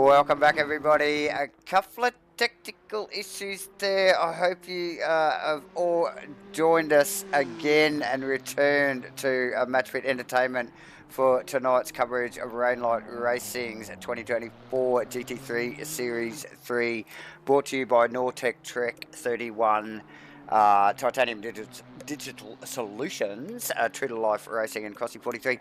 Welcome back, everybody. A couple of technical issues there. I hope you have all joined us again and returned to Match Fit Entertainment for tonight's coverage of Rainlight Racing's 2024 GT3 Series 3, brought to you by Nortec Trek 31. Titanium Digital Solutions, True to Life Racing and Crossing 43.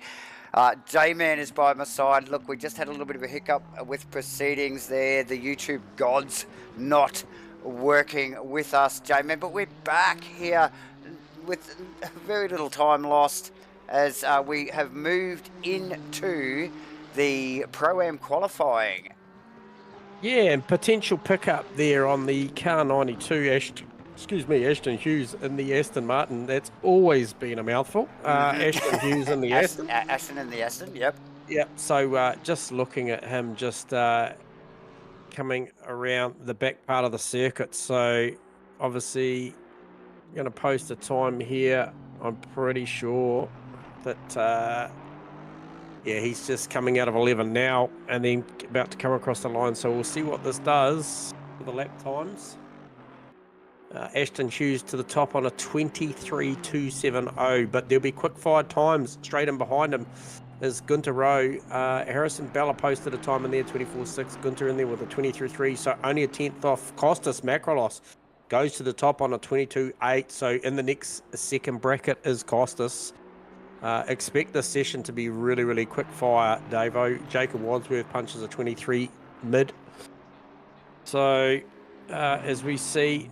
J-Man is by my side. Look, we just had a little bit of a hiccup with proceedings there. The YouTube gods not working with us, J-Man, but we're back here with very little time lost as we have moved into the Pro-Am qualifying. Yeah, and potential pickup there on the car 92 Ashton Hughes in the Aston Martin. That's always been a mouthful. Ashton Hughes in the Aston. Ashton in the Aston, yep. Yep, so just looking at him just coming around the back part of the circuit. So obviously going to post a time here. I'm pretty sure that, yeah, he's just coming out of 11 now and then about to come across the line. So we'll see what this does for the lap times. Ashton Hughes to the top on a 23.270, but there'll be quick fire times straight in behind him is Gunter Rowe. Harrison Bella posted a time in there, 24.6. Gunter in there with a 23.3, so only a 10th off. Costas Makrolos goes to the top on a 22.8, so in the next second bracket is Costas. Expect this session to be really, really quick fire, Davo. Jacob Wadsworth punches a 23 mid. So as we see,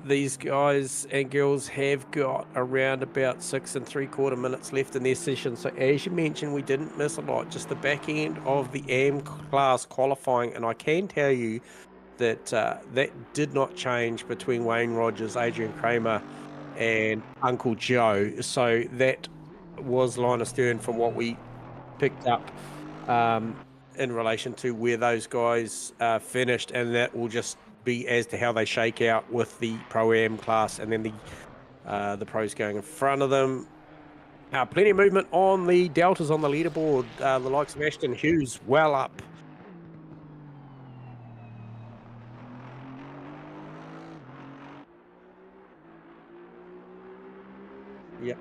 these guys and girls have got around about 6 3/4 minutes left in their session. So as you mentioned, we didn't miss a lot, just the back end of the AM class qualifying. And I can tell you that that did not change between Wayne Rogers, Adrian Kramer and Uncle Joe. So that was line astern from what we picked up in relation to where those guys finished. And that will just be as to how they shake out with the Pro-Am class and then the pros going in front of them. Plenty of movement on the deltas on the leaderboard. The likes of Ashton Hughes well up. Yep.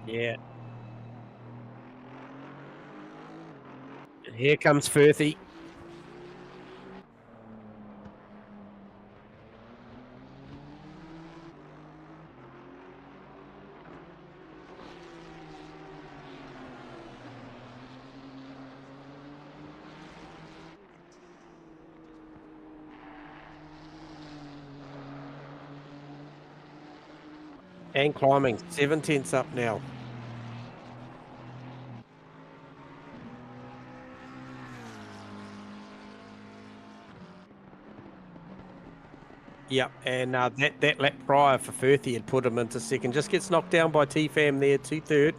Yeah. And here comes Firthy. And climbing, 7 tenths up now. Yep, and that lap prior for Firthy had put him into second. Just gets knocked down by T-Fam there to third.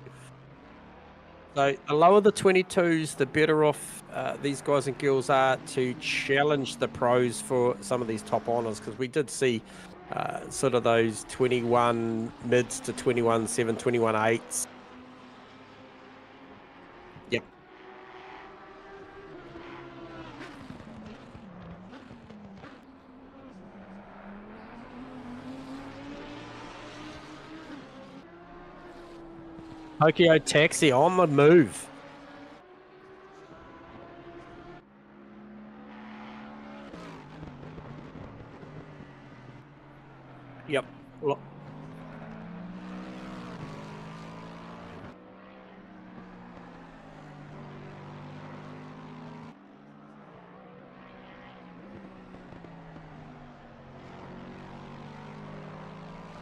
So the lower the 22s, the better off these guys and girls are to challenge the pros for some of these top honours, because we did see sort of those 21 mids to 21.7, 21.8s. Yep. Tokyo Taxi on the move. Yep. Look.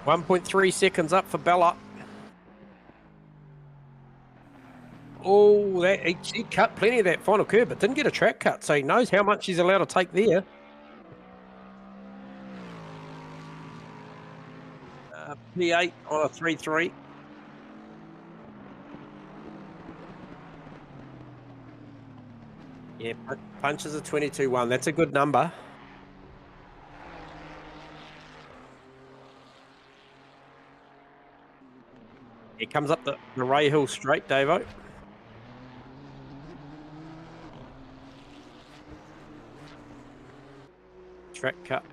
.3 seconds up for Bella. Oh, he cut plenty of that final curve, but didn't get a track cut, so he knows how much he's allowed to take there. P8 on a 3.3. Yeah, punches a 22.1. That's a good number. Comes up the Ray Hill straight, Davo. Track cut.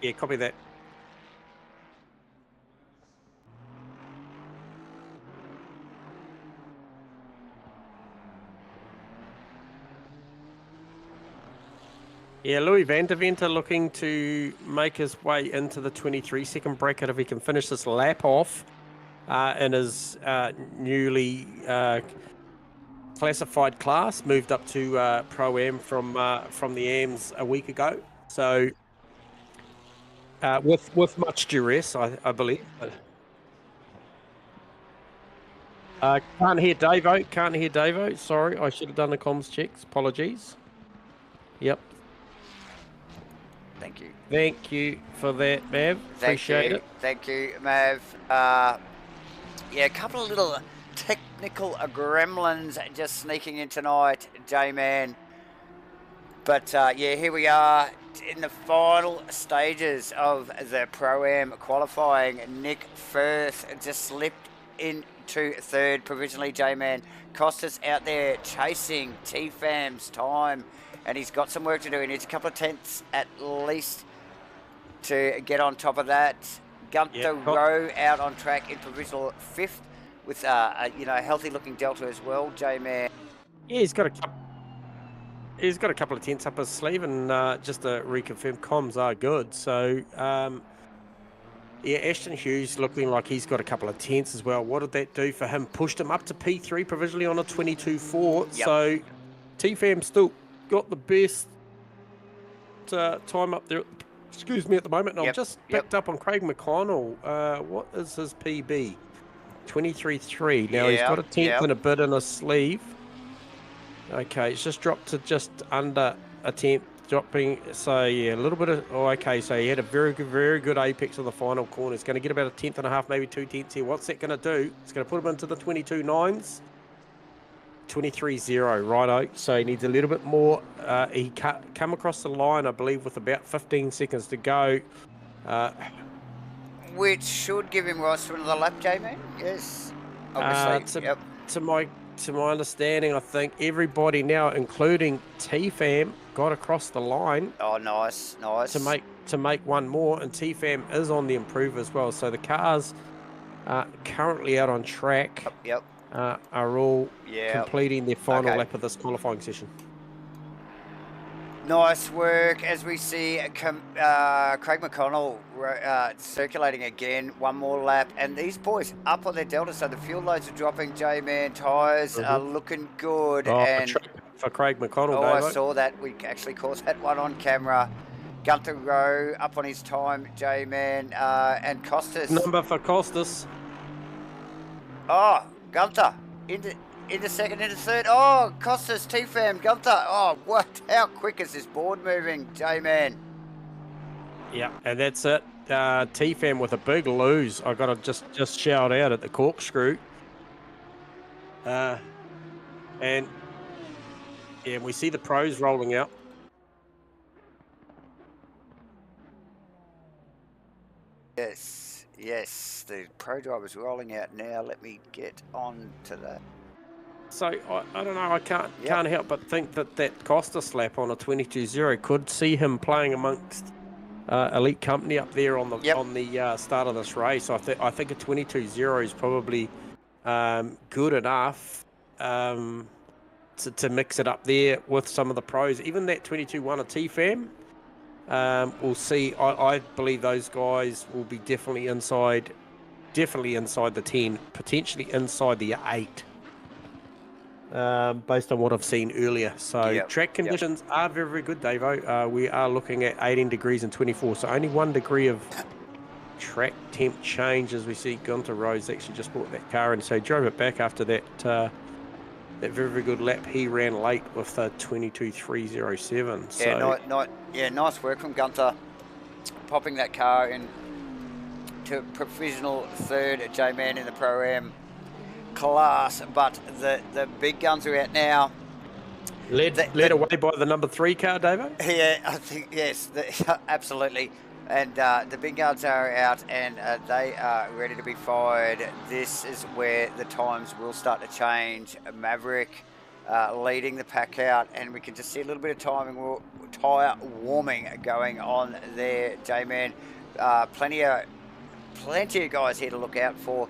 Yeah, copy that. Yeah, Louis Van der Venter looking to make his way into the 23-second bracket if he can finish this lap off in his newly classified class, moved up to Pro-Am from the AMs a week ago. So with much duress, I believe. Can't hear Davo. Sorry, I should have done the comms checks. Apologies. Yep. Thank you. Thank you for that, Mav. Appreciate it. Thank you, Mav. Yeah, a couple of little technical gremlins just sneaking in tonight, J-Man. But yeah, here we are in the final stages of the Pro-Am qualifying. Nick Firth just slipped into third provisionally, J-Man. Costas out there chasing T-Fam's time, and he's got some work to do. He needs a couple of tenths at least to get on top of that. Gunther Rowe out on track in provisional fifth with a healthy looking delta as well, J-Man. Yeah, he's got a couple of tenths up his sleeve, and just to reconfirm, comms are good. So yeah, Ashton Hughes looking like he's got a couple of tenths as well. What did that do for him? Pushed him up to P3 provisionally on a 22.4. Yep. So T-Fam still got the best time up there. Excuse me, at the moment. And I'm just picked up on Craig McConnell. What is his PB? 23.3. Now he's got a tenth and a bit in his sleeve. Okay, it's just dropped to just under a tenth, dropping. So yeah, a little bit of. Oh, okay. So he had a very good apex on the final corner. It's going to get about a tenth and a half, maybe 2 tenths here. What's that going to do? It's going to put him into the 22.9s. 23.0, righto. So he needs a little bit more. He come across the line, I believe, with about 15 seconds to go. Which should give him rise to another lap, J-Man. Yes. Obviously. To my understanding, I think everybody now, including T-Fam, got across the line. Oh, nice. To make one more, and T-Fam is on the improve as well. So the cars currently out on track. Yep. Are all completing their final lap of this qualifying session. Nice work as we see Craig McConnell circulating again, one more lap, and these boys up on their delta, so the fuel loads are dropping, J-Man. Tyres are looking good. And for Craig McConnell, I saw that. We actually caught that one on camera. Gunther Rowe up on his time, J-Man, and Costas. Number for Costas. Oh, Gunther into second, into third. Oh, Costas, T-Fam, Gunther. Oh, what? How quick is this board moving, J-Man? Yeah, and that's it. T-Fam with a big lose. I got to just shout out at the corkscrew. And yeah, we see the pros rolling out. Yes, the pro driver's rolling out now. Let me get on to that. So I don't know. I can't help but think that Costas lap on a 22.0 could see him playing amongst elite company up there on the start of this race. I think a 22.0 is probably good enough to mix it up there with some of the pros. Even that 22.1 of T-Fam. We'll see. I believe those guys will be definitely inside the 10, potentially inside the 8, based on what I've seen earlier. So track conditions are very, very good, Davo. We are looking at 18 degrees and 24, so only 1 degree of track temp change as we see Gunther Rowe's actually just brought that car in. So he drove it back after that very, very good lap. He ran late with a 22.307. So nice work from Gunther, popping that car in to provisional third at J-Man in the Pro-Am class. But the big guns are out now. Led away by the number 3 car, Davo? Yeah, I think, yes, absolutely. And the big guns are out, and they are ready to be fired. This is where the times will start to change. Maverick leading the pack out, and we can just see a little bit of tyre warming going on there, J-Man. Plenty of guys here to look out for.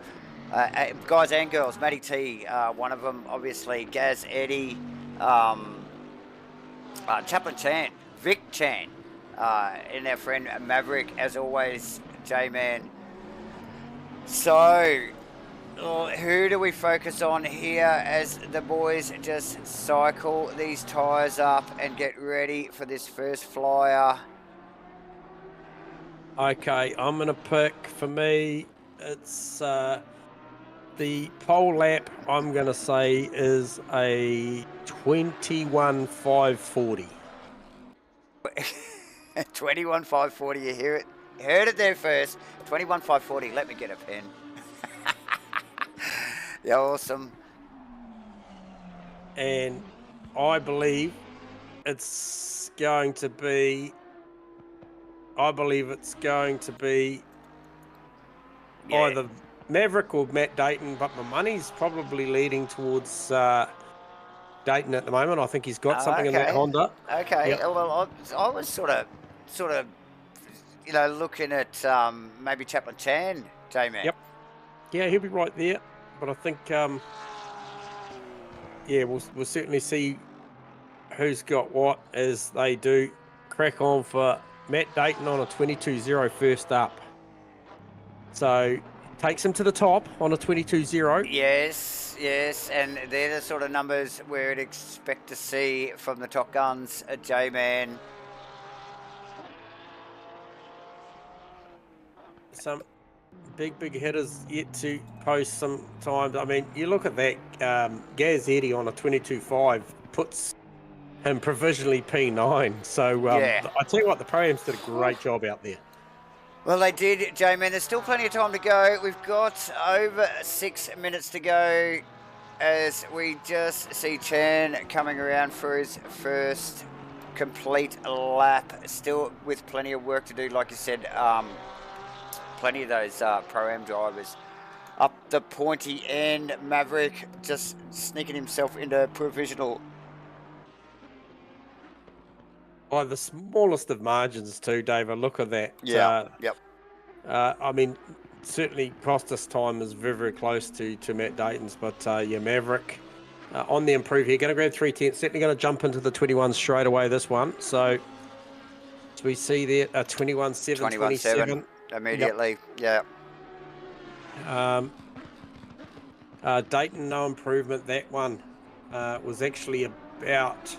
Guys and girls. Matty T, one of them, obviously. Gaz Eddie, Chaplain Chan, Vic Chan, and our friend Maverick, as always, J-Man. So, who do we focus on here as the boys just cycle these tyres up and get ready for this first flyer? Okay, I'm going to pick, for me, it's the pole lap, I'm going to say, is a 21.540. 21.540, you hear it? Heard it there first. 21.540, let me get a pen. Yeah, awesome. And I believe it's going to be either Maverick or Matt Dayton, but my money's probably leading towards Dayton at the moment. I think he's got something in that Honda. Okay, yep. Well, I was sort of, looking at maybe Chaplain Chan, J-Man. Yep. Yeah, he'll be right there. But I think, we'll certainly see who's got what as they do crack on for Matt Dayton on a 22.0 first up. So takes him to the top on a 22.0. Yes, and they're the sort of numbers we'd expect to see from the top guns at J-Man. Some big hitters yet to post some times. I mean, you look at that, Gaz Eddie on a 22.5 puts him provisionally P9. So I tell you what, the Pro-Ams did a great job out there. Well, they did, J-Man. There's still plenty of time to go. We've got over 6 minutes to go as we just see Chan coming around for his first complete lap. Still with plenty of work to do, like you said. Plenty of those Pro-Am drivers up the pointy end. Maverick just sneaking himself into provisional. By the smallest of margins too, Dave. Look at that. Yeah. Yep. I mean, certainly Costas' time is very close to Matt Dayton's, but Maverick on the improve here. Going to grab 3/10. Certainly going to jump into the 21 straight away. This one. So we see there 21.727 immediately. Yep. Yeah. Dayton, no improvement. That one was actually about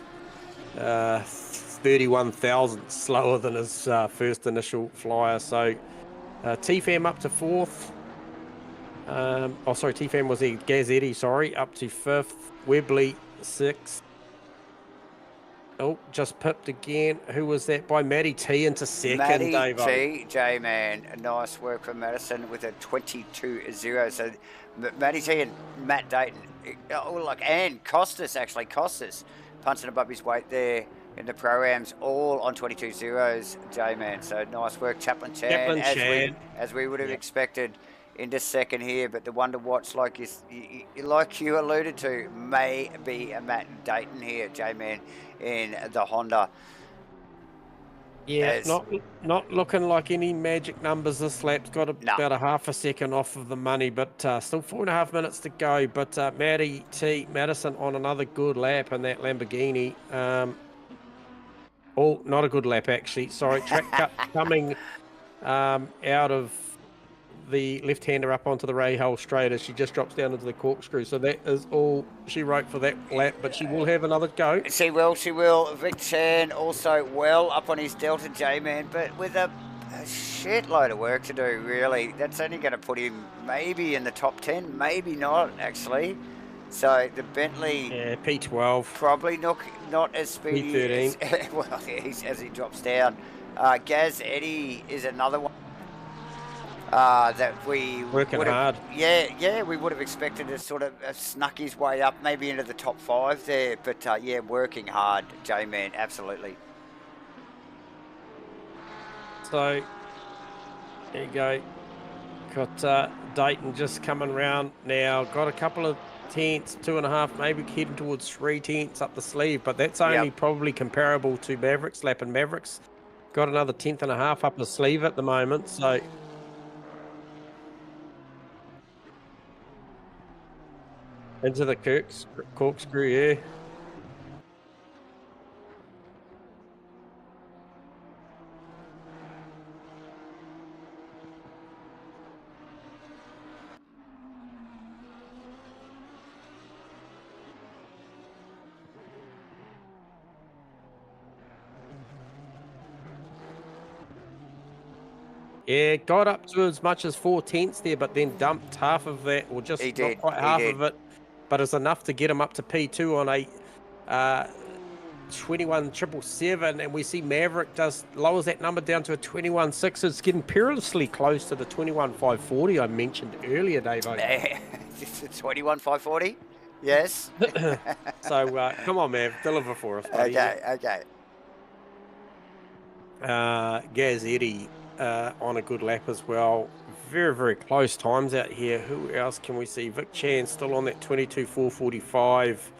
31,000 slower than his first initial flyer. So T-Fam up to 4th. T-Fam was the Gazzetti, up to 5th. Webley 6th. Oh, just pipped again. Who was that by? Matty T into 2nd, Matty T, J-Man. Nice work from Madison with a 22.0. So Matty T and Matt Dayton. And Costas, punching above his weight there in the Pro-Ams, all on 22.0s, J-Man. So nice work, Chaplain Chan, as we would have expected into 2nd here. But the one to watch, like you alluded to, may be a Matt Dayton here, J-Man, in the Honda. Yeah, not looking like any magic numbers this lap's got about a half a second off of the money, but still 4.5 minutes to go. But Matty T, Madison on another good lap in that Lamborghini. Not a good lap actually. Sorry, track cut coming out of the left-hander up onto the Rahal straight as she just drops down into the corkscrew. So that is all she wrote for that lap, but she will have another go. She will. Vic Chan also well up on his Delta, J-Man, but with a shitload of work to do, really. That's only going to put him maybe in the top 10, maybe not, actually. So the Bentley... Yeah, P12. Probably not as speedy P13. as he drops down. Gaz Eddie is another one. That we working hard. Yeah, we would have expected to sort of snuck his way up, maybe into the top 5 there. But working hard, J-Man, absolutely. So There you go. Got Dayton just coming round now. Got a couple of tenths, 2.5, maybe heading towards 3 tenths up the sleeve, but that's only probably comparable to Maverick's lap, and Maverick's got another 1.5 up the sleeve at the moment. So into the corkscrew, yeah. Yeah, got up to as much as 4 tenths there, but then dumped half of that, or just not quite half of it, but it's enough to get him up to P2 on a 21,777, and we see Maverick lowers that number down to a 21.6. It's getting perilously close to the 21,540 I mentioned earlier, Dave. 21,540? Yes. So come on, Mav, deliver for us, buddy. Okay. Gazzetti on a good lap as well. Very, very close times out here. Who else can we see? Vic Chan still on that 22,445.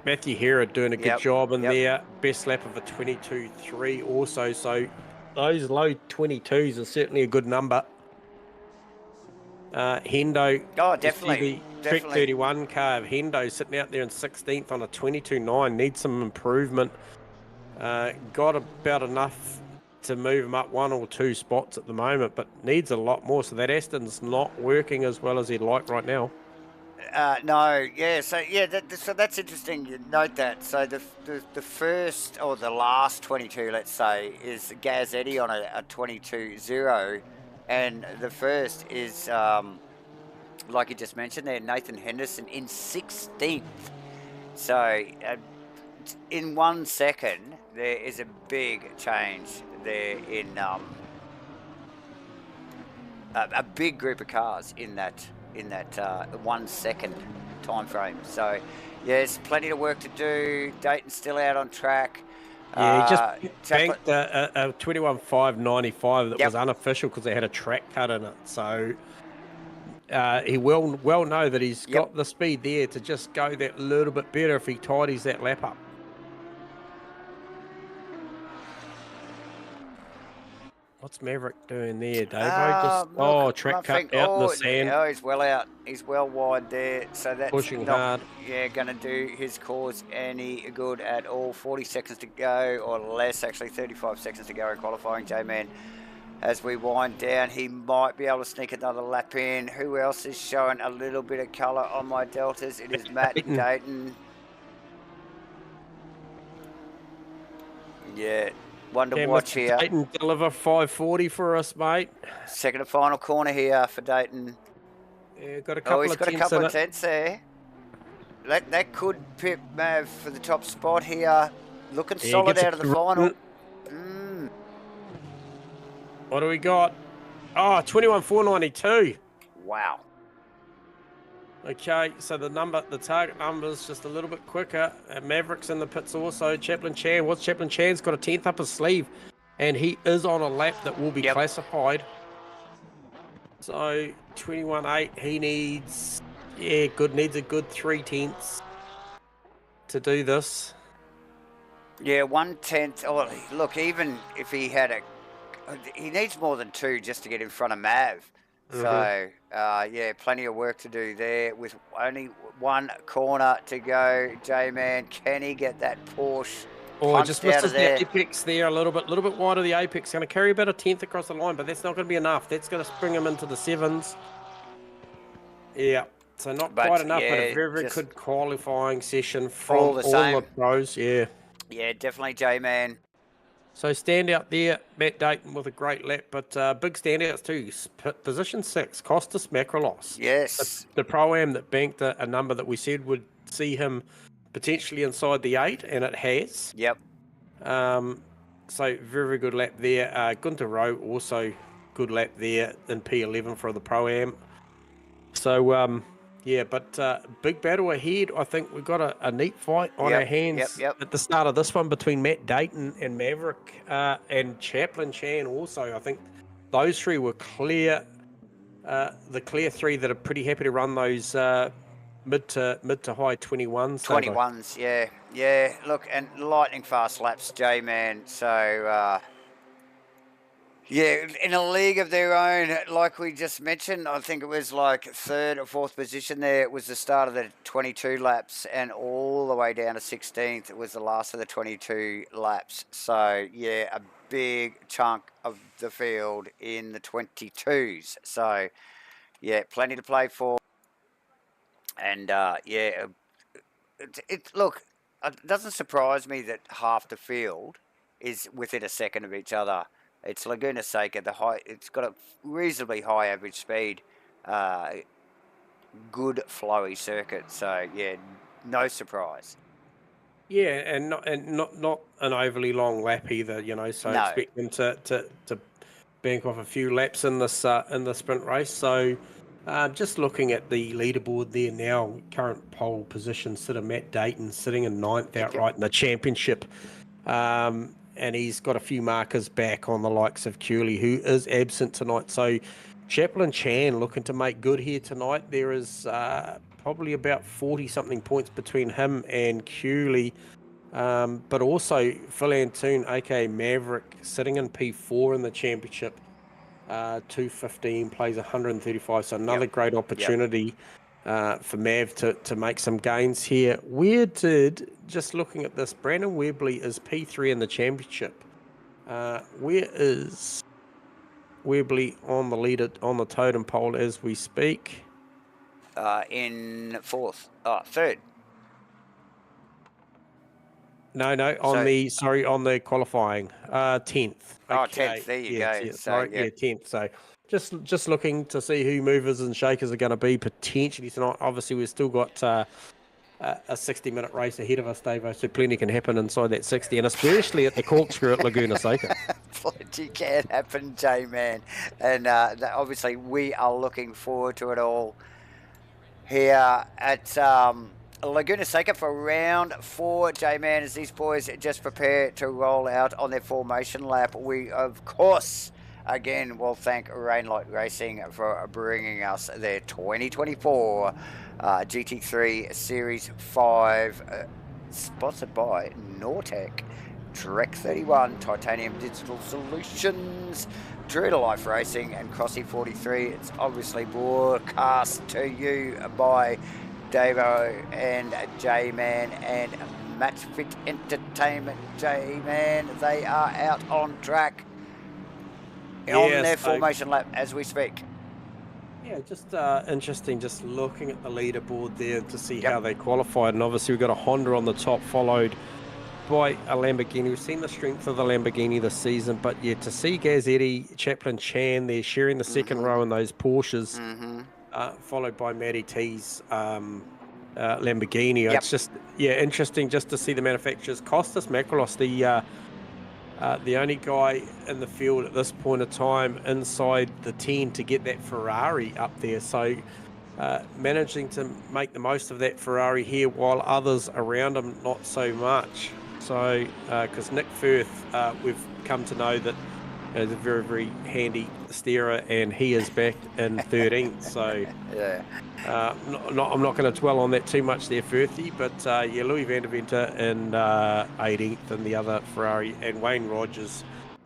Matthew Hera doing a good job in there. Best lap of a 22.3 also. So those low 22s are certainly a good number. Hendo. Oh, definitely. Trek 31 car of Hendo sitting out there in 16th on a 22.9. Needs some improvement. Got about enough to move him up 1 or 2 spots at the moment, but needs a lot more. So that Aston's not working as well as he'd like right now. No, yeah, so so that's interesting. You note that. So the first or the last 22, let's say, is Gazzetti on a 22.0, and the first is like you just mentioned there, Nathan Henderson in 16th. So in 1 second, there is a big change there in a big group of cars in that 1 second time frame. So yes, plenty of work to do. Dayton's still out on track. Yeah, he just banked a 21.595 that was unofficial because they had a track cut in it. So he will know that he's got the speed there to just go that little bit better if he tidies that lap up. What's Maverick doing there, Dave? Track cut out in the sand. Oh, he's well out. He's well wide there. So that's pushing hard. Yeah, going to do his cause any good at all. 40 seconds to go, or less, actually 35 seconds to go in qualifying, J-Man. As we wind down, he might be able to sneak another lap in. Who else is showing a little bit of colour on my deltas? It is Matt Dayton. Yeah. One to watch here. Dayton deliver 540 for us, mate. Second and final corner here for Dayton. Yeah, got a couple he's got a couple of tenths there. That could pip Mav for the top spot here. Looking solid out of the final. What do we got? Oh, 21,492. Wow. Okay, so the target number's just a little bit quicker. Maverick's in the pits also. Chaplin Chan. What's Chaplin Chan's got a 10th up his sleeve, and he is on a lap that will be classified. So 21.8. He needs a good 3 tenths to do this. Yeah, 1/10. Oh, look, even if he had he needs more than 2 just to get in front of Mav. So, yeah, plenty of work to do there with only 1 corner to go. J-Man, can he get that Porsche? Oh, just misses the apex there a little bit wider the apex. Going to carry about a 10th across the line, but that's not going to be enough. That's going to bring him into the 7s. Yeah, so not quite enough, but a very, very good qualifying session from all the pros. Yeah. Yeah, definitely J-Man. So standout there, Matt Dayton with a great lap, but big standouts too. Position 6, Costas Makrolos. Yes. The Pro-Am that banked a number that we said would see him potentially inside the 8, and it has. Yep. So very, very good lap there. Gunter Rowe also good lap there in P11 for the Pro-Am. So Yeah, but big battle ahead. I think we've got a neat fight on our hands Yep. at the start of this one between Matt Dayton and Maverick and Chaplin Chan also. I think those three were clear, the clear three that are pretty happy to run those mid to high 21s. 21s, yeah. Look, and lightning fast laps, J-Man. So, yeah, in a league of their own, like we just mentioned, I think it was like third or fourth position there. It was the start of the 22 laps, and all the way down to 16th. It was the last of the 22 laps. So, yeah, a big chunk of the field in the 22s. So, yeah, plenty to play for. And, yeah, look, it doesn't surprise me that half the field is within a second of each other. It's Laguna Seca. It's got a reasonably high average speed, good flowy circuit. So yeah, no surprise. Yeah, and not an overly long lap either. So No. expect them to bank off a few laps in this in the sprint race. So. Just looking at the leaderboard there now, current pole position, Matt Dayton sitting in ninth outright in the championship. And he's got a few markers back on the likes of Cooley, who is absent tonight. So Chaplin Chan looking to make good here tonight. There is probably about 40-something points between him and Cooley. But also Phil Antoon, aka Maverick, sitting in P4 in the championship. 215 plays 135, so another great opportunity for Mav to make some gains here. Just looking at this, Brandon Webley is P3 in the championship. Where is Webley on the totem pole as we speak? In third. No, on the qualifying, 10th. Okay. 10th. There you go. go. Sorry, 10th. So just looking to see who movers and shakers are going to be potentially tonight. Obviously, we've still got a 60-minute race ahead of us, Davo, so plenty can happen inside that 60, and especially at the corkscrew at Laguna Seca. Plenty can happen, J-Man. And obviously, we are looking forward to it all here at Laguna Seca for round 4, J-Man, as these boys just prepare to roll out on their formation lap. We, of course, again, will thank Rainlight Racing for bringing us their 2024 GT3 Series 5, sponsored by Nortec, Trek 31, Titanium Digital Solutions, True to Life Racing, and Crossy 43. It's obviously broadcast to you by Davo and J-Man and Matchfit Entertainment. J-Man, they are out on track on their formation lap as we speak. Yeah, just interesting, just looking at the leaderboard there to see how they qualified. And obviously we've got a Honda on the top, followed by a Lamborghini. We've seen the strength of the Lamborghini this season, but yeah, to see Gazzetti, Chaplin Chan, they're sharing the second row in those Porsches, followed by Matty T's Lamborghini. It's just, interesting just to see the manufacturers. Costas Makrolos, the only guy in the field at this point of time inside the 10 to get that Ferrari up there. So managing to make the most of that Ferrari here, while others around him not so much. So because Nick Firth, we've come to know that is a very, very handy steerer, and he is back in 13th. So I'm not going to dwell on that too much there, Firthy, but Louis van der Venter in 18th, and the other Ferrari, and Wayne Rogers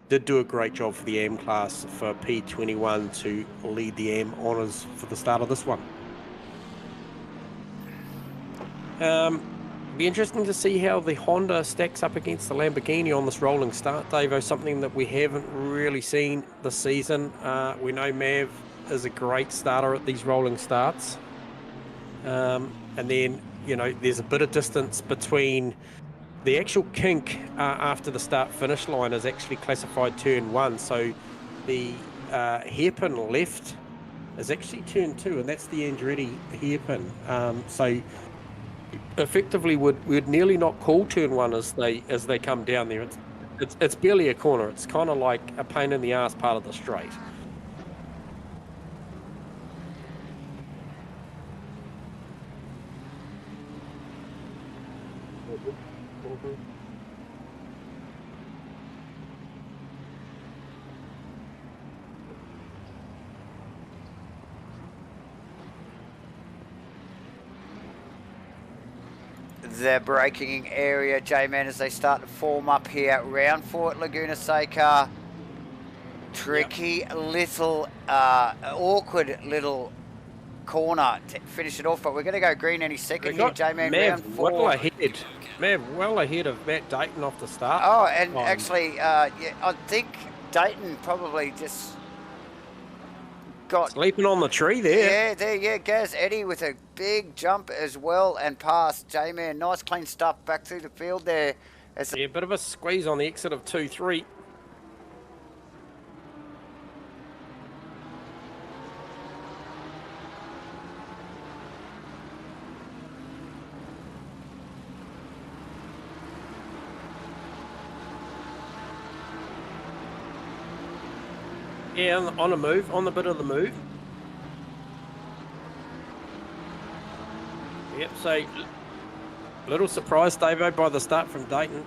did do a great job for the AM class for P21 to lead the AM honours for the start of this one. Be interesting to see how the Honda stacks up against the Lamborghini on this rolling start, Davo, something that we haven't really seen this season. We know Mav is a great starter at these rolling starts. And then, there's a bit of distance between the actual kink after the start-finish line is actually classified turn 1. So the hairpin left is actually turn 2, and that's the Andretti hairpin. So effectively would nearly not call turn 1 as they come down there. It's barely a corner. It's kind of like a pain in the ass part of the straight. The braking area, J-Man, as they start to form up here. Round 4 at Laguna Seca. Tricky little, awkward little corner to finish it off, but we're going to go green any second here, J-Man. Round 4. Well ahead. Mav well ahead of Matt Dayton off the start. Oh, and actually, yeah, I think Dayton probably just got sleeping on the tree there. Yeah, Gaz Eddie with a big jump as well and past J-Man. Nice clean stuff back through the field there. Yeah, a bit of a squeeze on the exit of 2-3. Yeah, on a move, on the bit of the move. Yep, so little surprise, Davo, by the start from Dayton.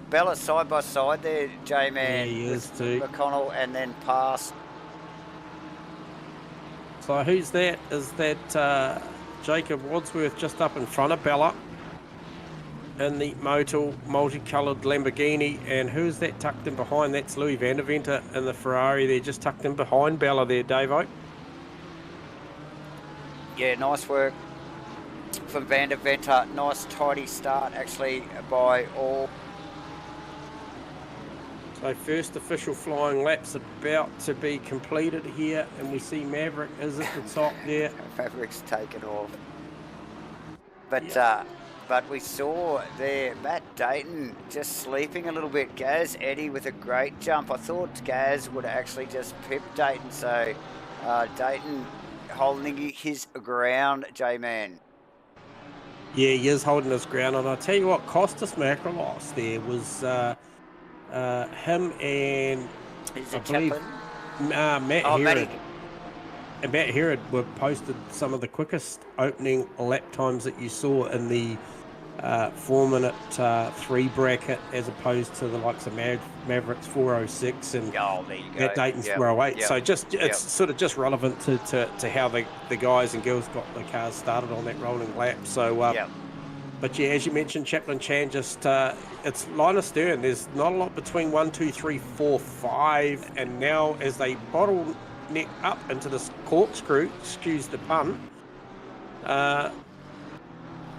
Bella side by side there, J-Man. Yeah, he is too. McConnell and then past. So who's that? Is that Jacob Wadsworth just up in front of Bella in the multicoloured Lamborghini? And who's that tucked in behind? That's Louis Van der Venter in the Ferrari there, just tucked in behind Bella there, Davo. Yeah, nice work from Van der Venter. Nice tidy start actually by all. So first official flying lap's about to be completed here, and we see Maverick is at the top there. Maverick's taken off. But but we saw there Matt Dayton just sleeping a little bit. Gaz Eddie with a great jump. I thought Gaz would actually just pip Dayton, so Dayton holding his ground, J-Man. Yeah, he is holding his ground, and I'll tell you what cost us Macrolos there was him and I believe Matt Herod. And Matt Herod were posted some of the quickest opening lap times that you saw in the 4-minute 3 bracket, as opposed to the likes of Mavericks 406 and Matt Dayton's 408. So it's sort of just relevant to how the guys and girls got the cars started on that rolling lap. So but yeah, as you mentioned, Chaplin Chan just it's line astern. There's not a lot between 1, 2, 3, 4, 5, and now as they bottleneck up into this corkscrew, excuse the pun,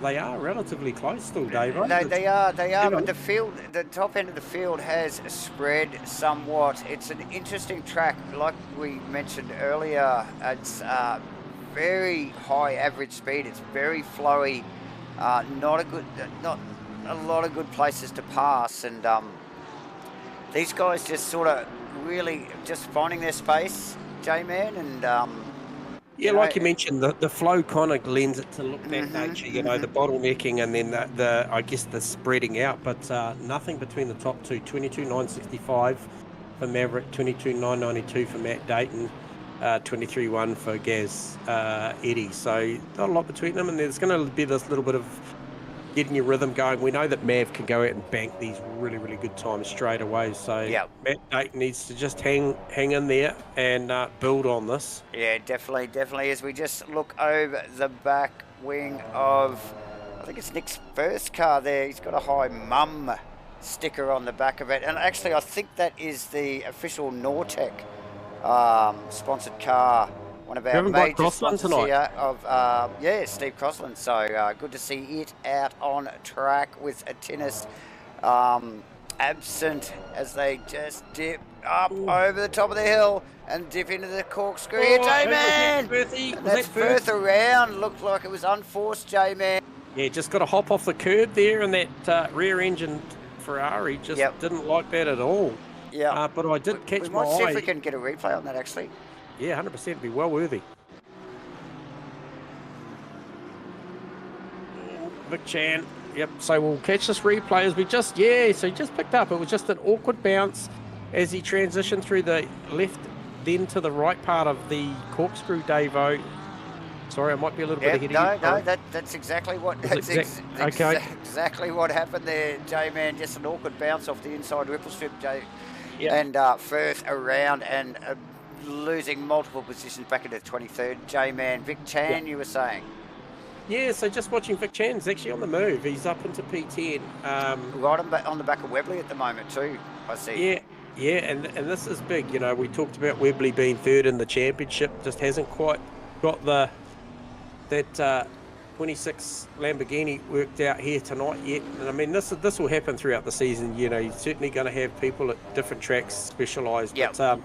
they are relatively close still, Dave. Right? No, they are. But the field, the top end of the field has spread somewhat. It's an interesting track, like we mentioned earlier. It's very high average speed. It's very flowy. Not a lot of good places to pass, and these guys just sort of really just finding their space, J-Man, and yeah, like you mentioned, the flow kind of lends it to look that nature, you know, the bottlenecking and then the I guess the spreading out, but nothing between the top two. 22.965 for Maverick, 22.992 for Matt Dayton, 23.1 for Gaz Eddie. So not a lot between them, and there's going to be this little bit of getting your rhythm going. We know that Mav can go out and bank these really, really good times straight away. So Matt Dayton needs to just hang in there and build on this. Yeah, definitely. As we just look over the back wing of, I think it's Nick's first car there. He's got a high mum sticker on the back of it. And actually, I think that is the official Nortec sponsored car. One of our major sponsors here of Steve Crossland. So good to see it out on track with a tennis absent as they just dip up over the top of the hill and dip into the corkscrew. J-Man! That's Firth around. Looked like it was unforced, J-Man. Yeah, just got to hop off the curb there, and that rear engine Ferrari just didn't like that at all. Yeah, but I did catch my eye. We might see if we can get a replay on that actually. Yeah, 100%, be well worthy. Vic Chan, so we'll catch this replay as we so he just picked up. It was just an awkward bounce as he transitioned through the left, then to the right part of the corkscrew, Davo. Sorry, I might be a little bit Yep, ahead of you. no, Sorry. that's exactly what Is it okay. exactly what happened there, J-Man. Just an awkward bounce off the inside ripple strip, Yeah. and Firth around and losing multiple positions back into 23rd. J-Man, Vic Chan, you were saying? Yeah, so just watching Vic Chan's actually on the move. He's up into P10. Right on the back of Webley at the moment too, I see. Yeah, and this is big. You know, we talked about Webley being third in the championship, just hasn't quite got that 26 Lamborghini worked out here tonight yet. And I mean, this will happen throughout the season. You know, you're certainly going to have people at different tracks specialised. Yep. But,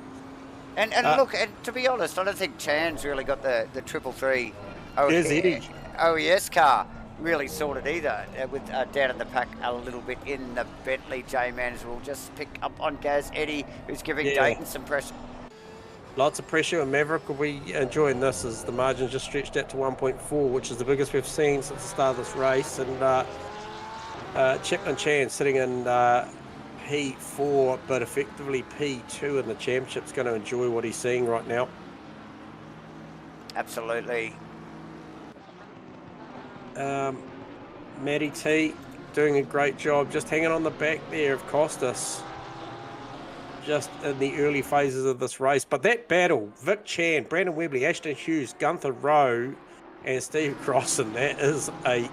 and look, and to be honest, I don't think Chan's really got the 333 OES car really sorted either, with down in the pack a little bit in the Bentley. J-Man as well. Just pick up on Gaz Eddie, who's giving Dayton some pressure. Lots of pressure, and Maverick will be enjoying this as the margin just stretched out to 1.4, which is the biggest we've seen since the start of this race. And Chapman Chan sitting in P4, but effectively P2 in the championship's going to enjoy what he's seeing right now. Absolutely. Matty T doing a great job, just hanging on the back there of Costas, just in the early phases of this race. But that battle, Vic Chan, Brandon Webley, Ashton Hughes, Gunther Rowe, and Steve Crossan, that is a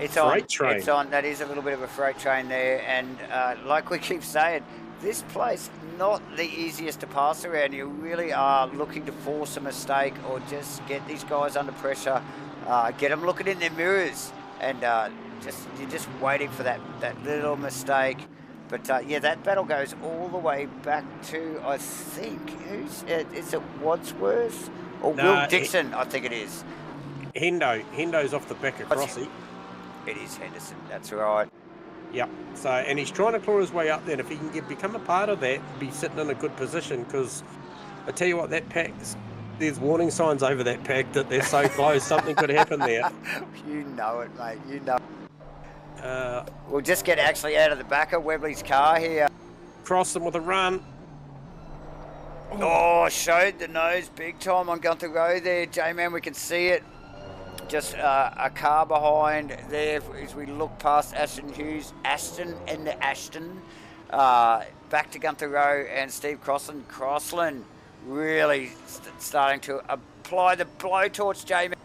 freight train. It's on. That is a little bit of a freight train there. And like we keep saying, this place not the easiest to pass around. You really are looking to force a mistake or just get these guys under pressure, get them looking in their mirrors, and you're just waiting for that little mistake. But yeah, that battle goes all the way back to, I think, is it Wadsworth or Will Dixon? I think it is. Hendo's off the back of Crossy. It is Henderson, that's right. Yeah, so, and he's trying to claw his way up there, and if he can become a part of that, be sitting in a good position, because I tell you what, that pack, there's warning signs over that pack that they're so close, something could happen there. You know it, mate, you know. We'll just get actually out of the back of Webley's car here. Cross them with a run. Oh, showed the nose big time on Gunther Rowe there, J-Man, we can see it. Just a car behind there as we look past Ashton Hughes, back to Gunther Rowe and Steve Crossland really starting to apply the blowtorch, J-Man.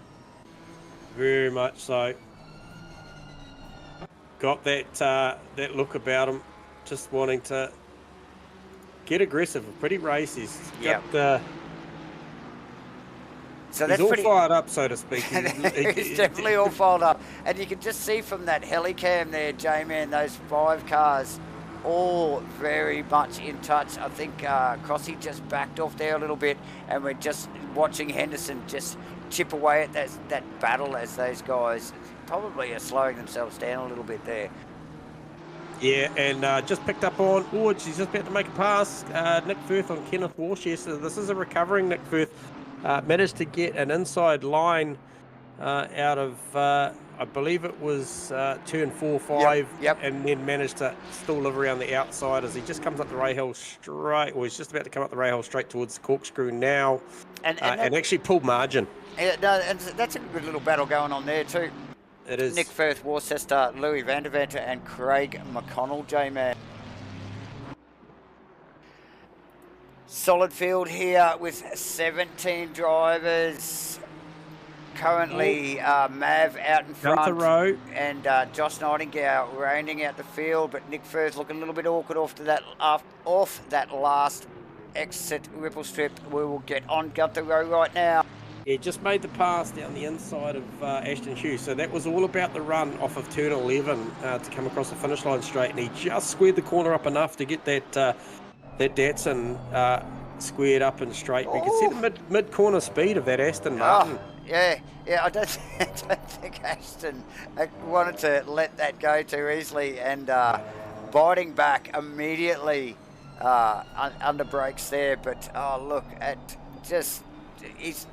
Very much so. Got that look about him, just wanting to get aggressive. A pretty race. He's got so he's all fired up, so to speak. He's definitely all fired up. And you can just see from that helicam there, J-Man, those 5 cars all very much in touch. I think Crossy just backed off there a little bit, and we're just watching Henderson just chip away at that battle as those guys probably are slowing themselves down a little bit there. Yeah, and just picked up on Orge. He's just about to make a pass. Nick Firth on Kenneth Walsh. Yes, so this is a recovering Nick Firth. Managed to get an inside line out of, I believe it was turn 4-5, and then managed to still live around the outside as he just comes up the rail straight, or he's just about to come up the rail straight towards the corkscrew now, and actually pulled margin. Yeah, no, and that's a good little battle going on there too. It is. Nick Firth, Worcester, Louis Vanderventer, and Craig McConnell, J-Man. Solid field here with 17 drivers. Currently, Mav out in front. Gunther Rowe. And Josh Nightingale rounding out the field, but Nick Firth looking a little bit awkward off that last exit ripple strip. We will get on Gunther Rowe right now. He just made the pass down the inside of Ashton Hughes, so that was all about the run off of turn 11 to come across the finish line straight, and he just squared the corner up enough to get that Datsun squared up and straight. We could see the mid-corner speed of that Aston Martin. Yeah, I don't think Ashton wanted to let that go too easily, and biting back immediately under brakes there. But look, he's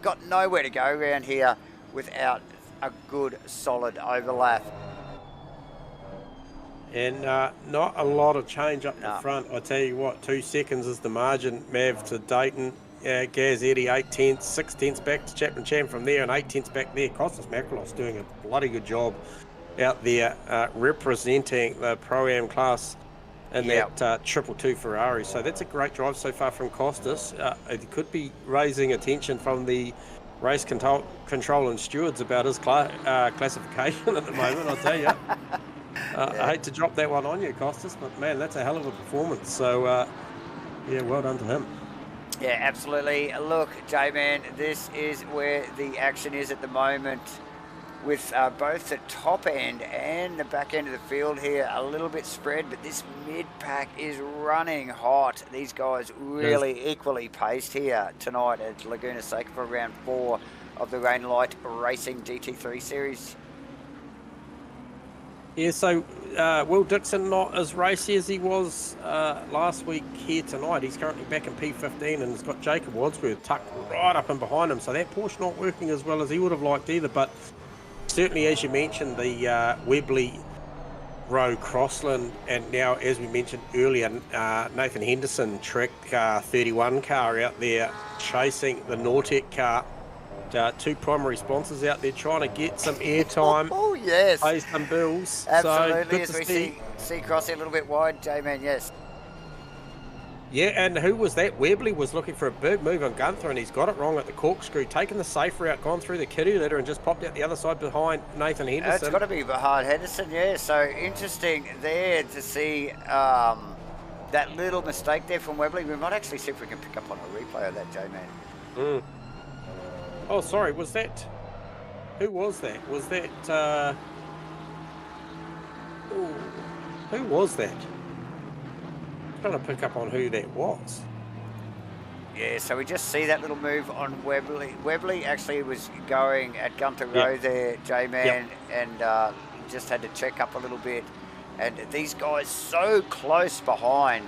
got nowhere to go around here without a good solid overlap. And not a lot of change up the front. I tell you what, 2 seconds is the margin, Mav to Dayton. Gaz Eddy 8/10, 6/10 back to Chapman Cham from there, and 8/10 back there. Costas Makrolos doing a bloody good job out there representing the Pro-Am class in that 222 Ferrari. So that's a great drive so far from Costas. It could be raising attention from the race control and stewards about his classification at the moment, I'll tell you. I hate to drop that one on you, Costas, but man, that's a hell of a performance. So, yeah, well done to him. Yeah, absolutely. Look, J-Man, this is where the action is at the moment, with both the top end and the back end of the field here a little bit spread, but this mid-pack is running hot. These guys really equally paced here tonight at Laguna Seca for round 4 of the Rain Light Racing GT3 series. Yeah, so Will Dixon not as racy as he was last week here tonight. He's currently back in P15 and has got Jacob Wadsworth tucked right up and behind him. So that Porsche not working as well as he would have liked either. But certainly, as you mentioned, the Webley, Rowe, Crossland, and now, as we mentioned earlier, Nathan Henderson, Trek 31 car out there chasing the Nortec car. 2 primary sponsors out there trying to get some airtime. Oh, yes. Pay some bills. Absolutely, So as we see Crossy a little bit wide, J-Man, yes. Yeah, and who was that? Webley was looking for a big move on Gunther, and he's got it wrong at the corkscrew, taken the safe route, gone through the kiddie litter, and just popped out the other side behind Nathan Henderson. It's got to be behind Henderson, yeah. So interesting there to see that little mistake there from Webley. We might actually see if we can pick up on a replay of that, J-Man. Oh, sorry, was that... Who was that? Was that... who was that? I'm trying to pick up on who that was. Yeah, so we just see that little move on Webley. Webley actually was going at Gunter Rowe there, J-Man, and just had to check up a little bit. And these guys so close behind,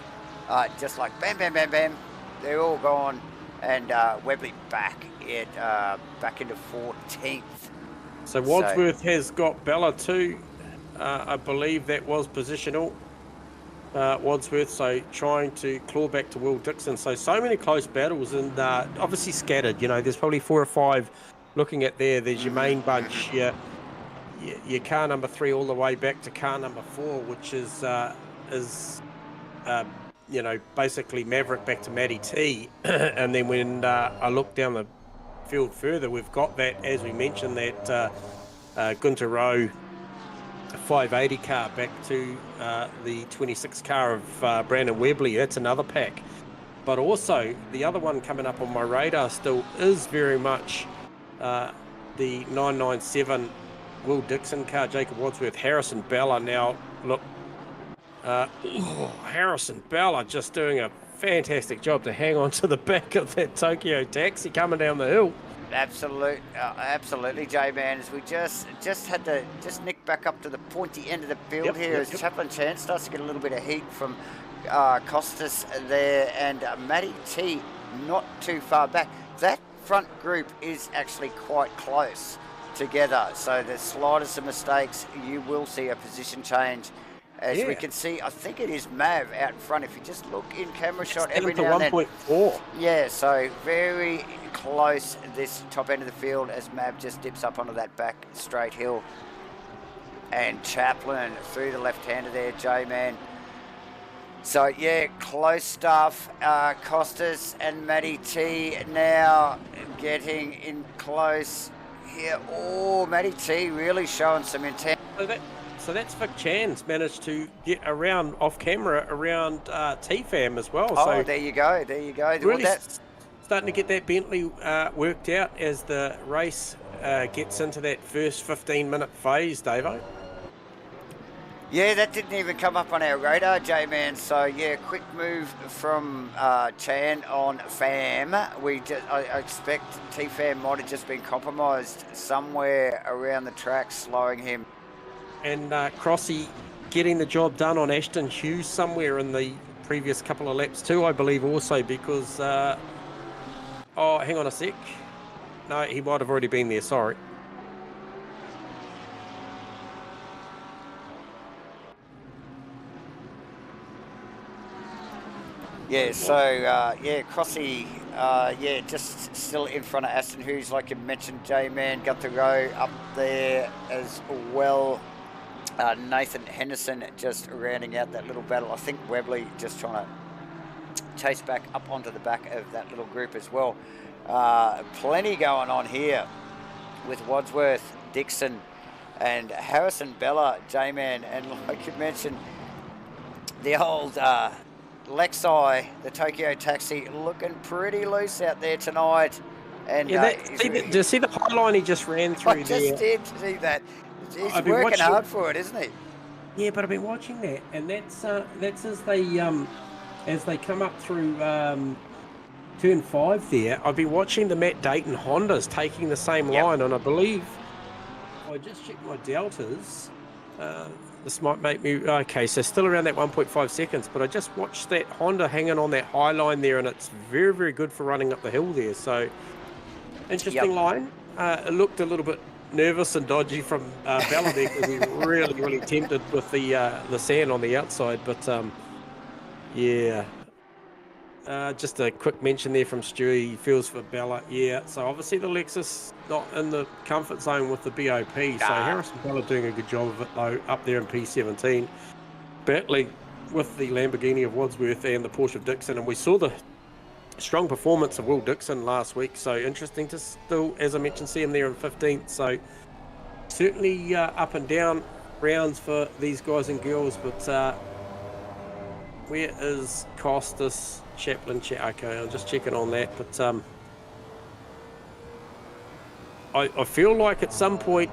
just like bam, bam, bam, bam, they're all gone. And Webley back into 14th. So Wadsworth has got Bella too. I believe that was positional. Wadsworth, so trying to claw back to Will Dixon. So many close battles, and obviously scattered. You know, there's probably 4 or 5 looking at there. There's your main bunch, your car number 3 all the way back to car number 4, which is you know, basically Maverick back to Matty T. And then when I look down the field further, we've got that, as we mentioned, that Gunter Rowe 580 car back to the 26 car of Brandon Webley. That's another pack. But also, the other one coming up on my radar still is very much the 997 Will Dixon car, Jacob Wadsworth, Harrison Bella. Now, look, Harrison Bella just doing a fantastic job to hang on to the back of that Tokyo taxi coming down the hill. Absolutely, J-Man. As we just had to nick back up to the pointy end of the field here, as Chaplin Chan starts to get a little bit of heat from Costas there, and Matty T not too far back. That front group is actually quite close together, so the slightest of mistakes, you will see a position change. As we can see, I think it is Mav out in front. If you just look in camera shot every now and then. 1.4. Yeah, so very close this top end of the field as Mav just dips up onto that back straight hill. And Chaplin through the left-hander there, J-Man. So, yeah, close stuff. Costas and Matty T now getting in close here. Oh, Matty T really showing some intent. So that's Vic Chan's managed to get around off camera around TFAM as well. Oh, so there you go. Really starting to get that Bentley worked out as the race gets into that first 15-minute phase, Davo. Yeah, that didn't even come up on our radar, J-Man. So, yeah, quick move from Chan on FAM. I expect TFAM might have just been compromised somewhere around the track, slowing him. And Crossy getting the job done on Ashton Hughes somewhere in the previous couple of laps too, I believe also, because... oh, hang on a sec. No, he might have already been there, sorry. Yeah, so yeah, Crossy, yeah, just still in front of Aston Hughes, like you mentioned. J-Man got the row up there as well. Nathan Henderson just rounding out that little battle. I think Webley just trying to chase back up onto the back of that little group as well. Plenty going on here with Wadsworth, Dixon, and Harrison Bella, J-Man, and like you mentioned, the old Lexi, the Tokyo Taxi, looking pretty loose out there tonight. And Yeah, do you see the high line he just ran I through there? just did see that. He's I've been working watching. hard for it, isn't he? Yeah, but I've been watching that, and that's as they come up through turn 5 there. I've been watching the Matt Dayton Hondas taking the same Yep. line, and I believe I just checked my deltas. This might make me okay. So still around that 1.5 seconds, but I just watched that Honda hanging on that high line there, and it's very, very good for running up the hill there. So interesting line. It looked a little bit nervous and dodgy from Bella there because he really, really tempted with the sand on the outside. But yeah, just a quick mention there from Stewie. He feels for Bella. Yeah, so obviously the Lexus not in the comfort zone with the BOP. So Harrison Bella doing a good job of it though up there in P17, battling with the Lamborghini of Wadsworth and the Porsche of Dixon, and we saw the strong performance of Will Dixon last week, so interesting to still, as I mentioned, see him there in 15th. So certainly up and down rounds for these guys and girls, but where is Costas, Chaplin? Okay, I'm just checking on that, but I feel like at some point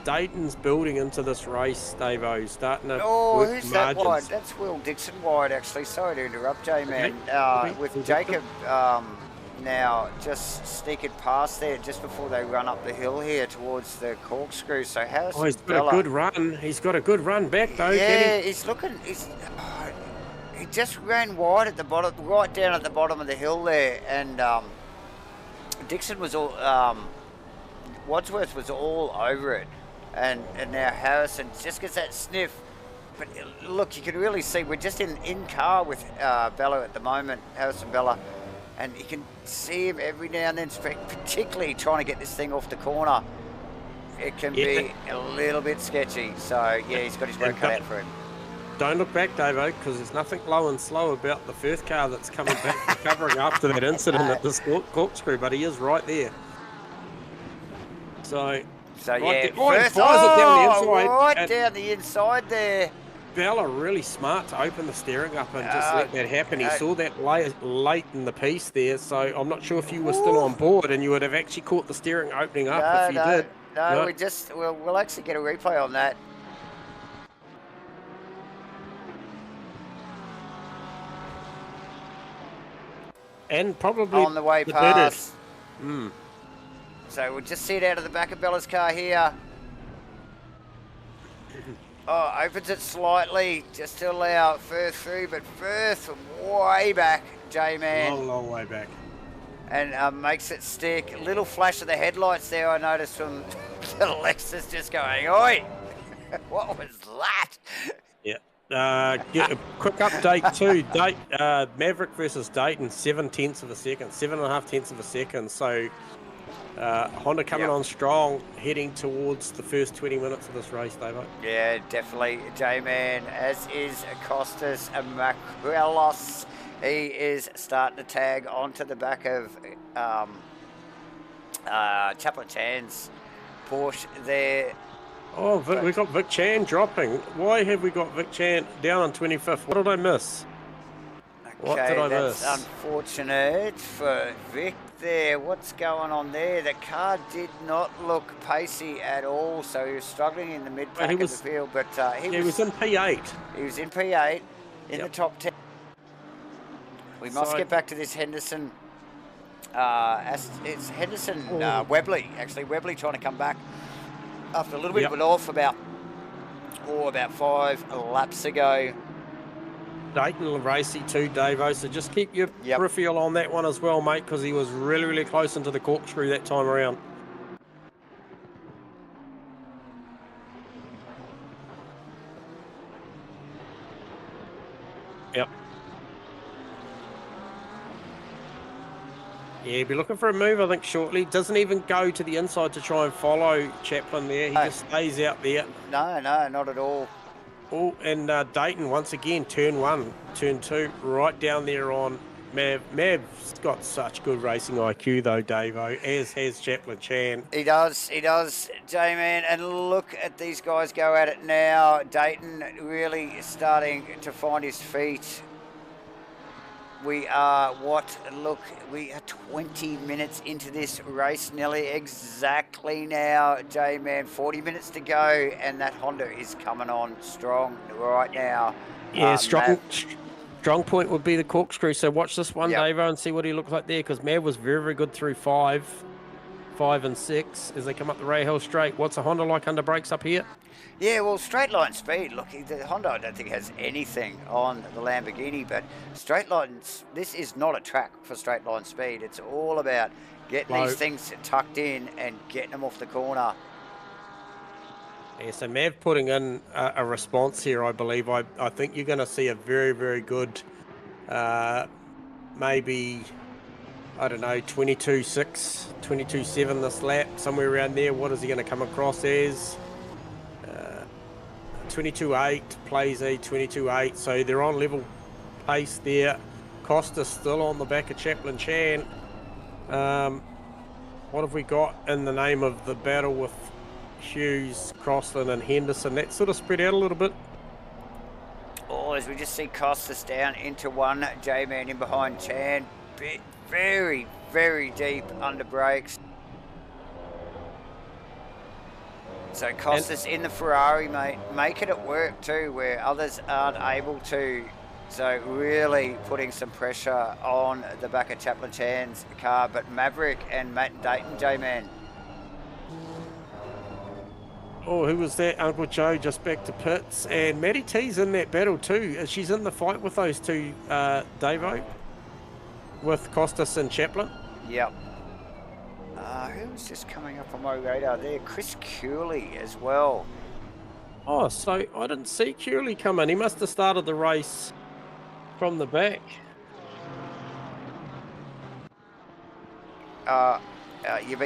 Dayton's building into this race, Davo, starting to work who's margins. that wide? That's Will Dixon wide, actually. Sorry to interrupt, J-Man. Okay. With Jacob now just sneaking past there just before they run up the hill here towards the corkscrew. So Harrison He's got Bella, a good run. He's got a good run back though. Yeah, he's looking. He just ran wide at the bottom, right down at the bottom of the hill there, and Dixon was all. Wadsworth was all over it, and now Harrison just gets that sniff. But look, you can really see we're just in car with Bella at the moment, Harrison Bella, and you can see him every now and then, particularly trying to get this thing off the corner. It can be a little bit sketchy. So yeah, he's got his work cut out for him. Don't look back, Davo, because there's nothing low and slow about the first car that's coming back recovering after that incident at this corkscrew, but he is right there. So yeah, first, right down the inside there. Bella really smart to open the steering up and just let that happen. He saw that late in the piece there, so I'm not sure if you were still on board and you would have actually caught the steering opening up if you did. No, we'll actually get a replay on that. And probably on the way past. So we'll just see it out of the back of Bella's car here. Oh, opens it slightly just to allow Firth through, but Firth from way back, J-Man. Long way back. And makes it stick. A little flash of the headlights there, I noticed from the Lexus just going, oi! What was that? Yeah. Get a quick update too. Maverick versus Dayton, 7/10 of a second, 7.5 tenths of a second. So Honda coming on strong, heading towards the first 20 minutes of this race, Davo. Yeah, definitely, J-Man, as is Costas Macrelos. He is starting to tag onto the back of Chaplin Chan's Porsche there. Oh, we got Vic Chan dropping. Why have we got Vic Chan down on 25th? What did I miss? What did I miss? That's unfortunate for Vic there. What's going on there? The car did not look pacey at all, so he was struggling in the mid-pack of the field. But he was in P8. He was in P8 in the top 10. We must get back to this Henderson. It's Henderson Webley, actually. Webley trying to come back after a little bit of an off about 5 laps ago. Dayton racy too, Davo, so just keep your peripheral on that one as well, mate, because he was really, really close into the corkscrew that time around. Yep. Yeah, be looking for a move, I think, shortly. Doesn't even go to the inside to try and follow Chaplin there. He just stays out there. No, not at all. Oh, and Dayton, once again, turn 1, turn 2, right down there on Mav. Mav's got such good racing IQ, though, Davo, as has Chaplin Chan. He does, J-Man. And look at these guys go at it now. Dayton really starting to find his feet. We are, we are 20 minutes into this race, nearly exactly now, J-Man. 40 minutes to go, and that Honda is coming on strong right now. Yeah, strong point would be the corkscrew. So watch this one, Davo, and see what he looks like there, because Mav was very, very good through 5 and 6 as they come up the Rahill straight. What's a Honda like under brakes up here? Yeah, well, straight line speed. Look, the Honda I don't think has anything on the Lamborghini, but straight lines, this is not a track for straight line speed. It's all about getting these things tucked in and getting them off the corner. Yeah, so Mav putting in a response here, I believe. I think you're going to see a very, very good, maybe, I don't know, 22.6, 22.7 this lap, somewhere around there. What is he going to come across as? 22.8, plays a 22.8, so they're on level pace there. Costa's still on the back of Chaplin Chan. What have we got in the name of the battle with Hughes, Crossland and Henderson? That sort of spread out a little bit. Oh, as we just see Costas down into one, J-Man in behind Chan. Very, very deep under brakes. So Costas in the Ferrari, mate, making it work too, where others aren't able to. So really putting some pressure on the back of Chaplin Chan's car. But Maverick and Matt Dayton, J-Man. Oh, who was that? Uncle Joe just back to pits. And Maddie T's in that battle too. She's in the fight with those two, Davo, with Costas and Chaplin. Yep. Who's just coming up on my radar there? Chris Cooley as well. Oh, so I didn't see Cooley come in. He must have started the race from the back.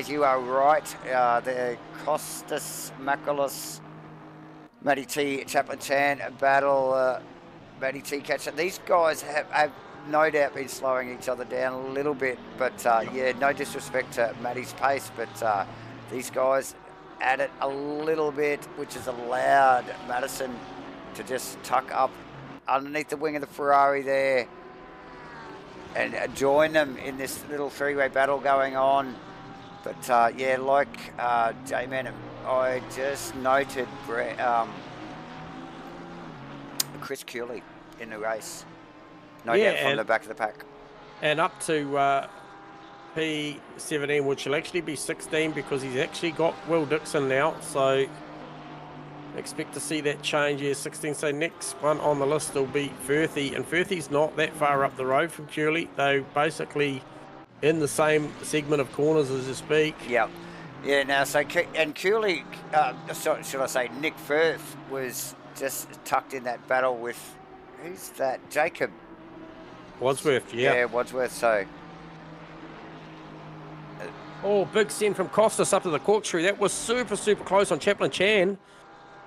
You are right. The Costas, Macaulay, Matty T, Chaplin Chan battle, Matty T catcher. These guys have no doubt been slowing each other down a little bit, but yeah, no disrespect to Matty's pace, but these guys at it a little bit, which has allowed Madison to just tuck up underneath the wing of the Ferrari there and join them in this little three-way battle going on. But yeah, like J-Man, I just noted Chris Cooley in the race. No doubt from the back of the pack. And up to P17, which will actually be 16 because he's actually got Will Dixon now. So expect to see that change here, 16. So next one on the list will be Firthy. And Firthy's not that far up the road from Cooley. They're basically in the same segment of corners as you speak. Yep. Yeah, now, so, and Cooley, should I say, Nick Firth was just tucked in that battle with, who's that? Jacob Wadsworth, yeah. Yeah, Wadsworth, so. Oh, big send from Costas up to the corkscrew. That was super, super close on Chaplin Chan.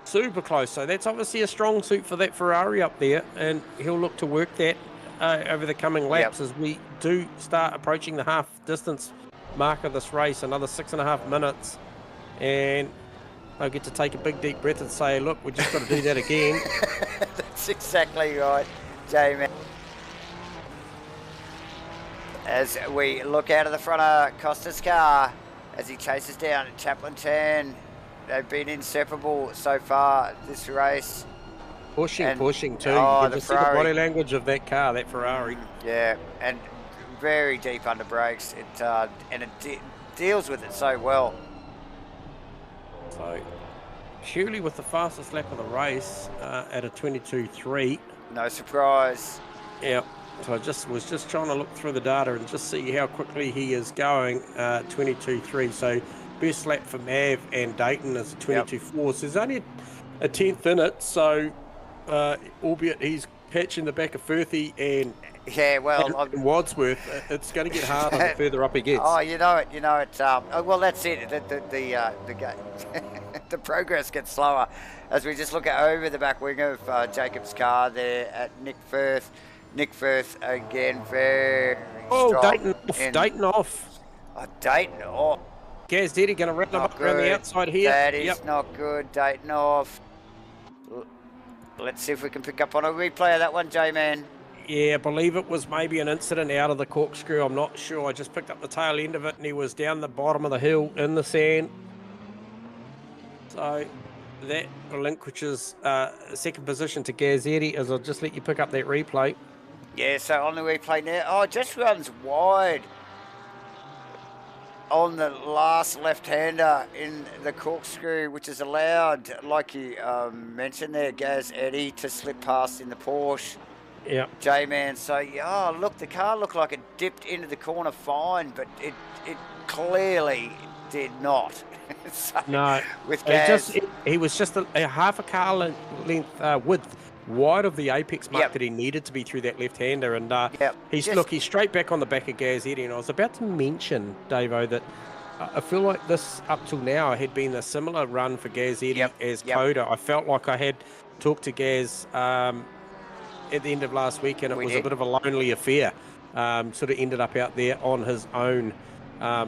Super close. So that's obviously a strong suit for that Ferrari up there, and he'll look to work that over the coming laps as we do start approaching the half distance mark of this race, another 6.5 minutes. And they'll get to take a big, deep breath and say, look, we just got to do that again. That's exactly right, J-Man. As we look out of the front of Costa's car as he chases down Chaplin Chan. They've been inseparable so far this race. Pushing too. Oh, you can just see the body language of that car, that Ferrari. Yeah, and very deep under brakes. And it deals with it so well. So, Cooley with the fastest lap of the race at a 22.3. No surprise. Yeah. So I was just trying to look through the data and just see how quickly he is going. 22.3. So best lap for Mav and Dayton is 22.4. So there's only a 10th in it. So albeit he's patching the back of Firthy and Yeah, well, In Wadsworth, it's going to get harder the further up he gets. oh, you know it. Well, that's it. The progress gets slower as we just look at over the back wing of Jacob's car there at Nick Firth. Nick Firth again, very strong. Dayton off. Dayton off. Oh, Dayton off. Gazzetti going to run him up around the outside here. That is not good. Dayton off. Let's see if we can pick up on a replay of that one, J-Man. Yeah, I believe it was maybe an incident out of the corkscrew. I'm not sure. I just picked up the tail end of it, and he was down the bottom of the hill in the sand. So that relinquishes second position to Gazzetti, as I'll just let you pick up that replay. Yeah, so on the replay now, oh, it just runs wide on the last left-hander in the corkscrew, which is allowed, like you mentioned there, Gazzetti to slip past in the Porsche. Yeah. J-Man, so, oh, look, the car looked like it dipped into the corner fine, but it clearly did not. So, no. With Gaz... he was just a half a car length width wide of the apex mark that he needed to be through that left-hander, and he's straight back on the back of Gazzetti. And I was about to mention, Davo, that I feel like this up till now had been a similar run for Gazzetti as Coda. I felt like I had talked to Gaz at the end of last week, and it was a bit of a lonely affair. Sort of ended up out there on his own.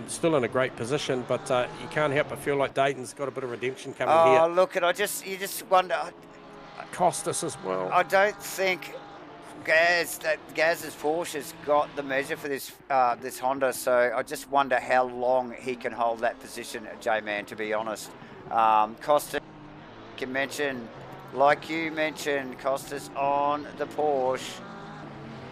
Still in a great position, but you can't help but feel like Dayton's got a bit of redemption coming here. Oh, look, and you just wonder. Costas as well. I don't think Gaz's Porsche has got the measure for this this Honda, so I just wonder how long he can hold that position, J-Man, to be honest. Costas, like you mentioned, Costas on the Porsche,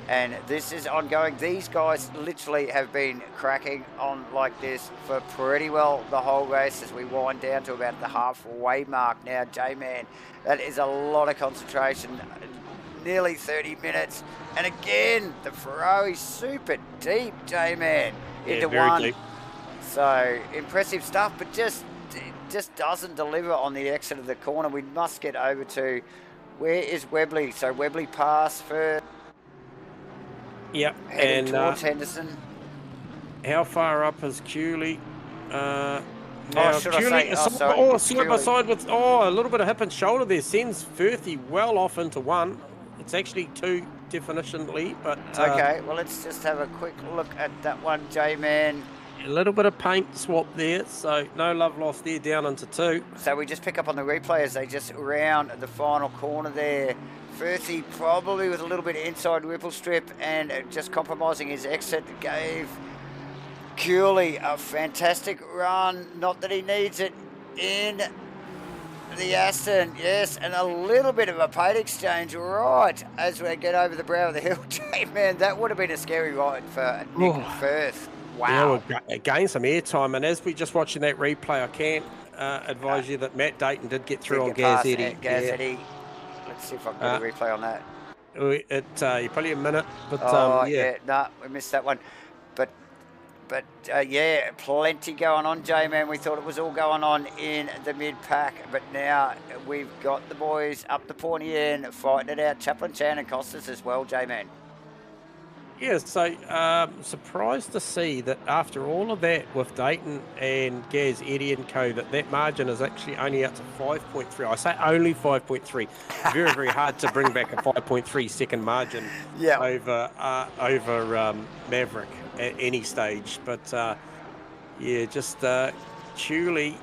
and this is ongoing. These guys literally have been cracking on like this for pretty well the whole race as we wind down to about the halfway mark now, J-Man. That is a lot of concentration, nearly 30 minutes. And again, the Ferrari's super deep, J-Man, into one. Deep. So impressive stuff, but it just doesn't deliver on the exit of the corner. We must get over to, where is Webley? So Webley pass first. Yep, heading towards Henderson. How far up is Cooley? Should I say? Side by side with a little bit of hip and shoulder there. Sends Firthy well off into one. It's actually two definitionally, but okay. Well, let's just have a quick look at that one, J-Man. A little bit of paint swap there, so no love lost there, down into two. So we just pick up on the replay as they just round the final corner there. Firthy probably with a little bit of inside ripple strip and just compromising his exit, gave Cooley a fantastic run. Not that he needs it in the Aston, yes, and a little bit of a paint exchange right as we get over the brow of the hill. Man, that would have been a scary ride for Nick Firth. Wow. Yeah, gain some airtime, and as we just watching that replay, I can advise you that Matt Dayton did get through on Gazzetti. Gazzetti. Let's see if I can get a replay on that. You're probably a minute, but we missed that one. But yeah, plenty going on, J-Man. We thought it was all going on in the mid-pack, but now we've got the boys up the pointy end, fighting it out. Chaplin, Chan and Costas as well, J-Man. Yeah, so surprised to see that after all of that with Dayton and Gazzetti and co, that margin is actually only out to 5.3. I say only 5.3. Very, very hard to bring back a 5.3 second margin over Maverick at any stage. But Cooley,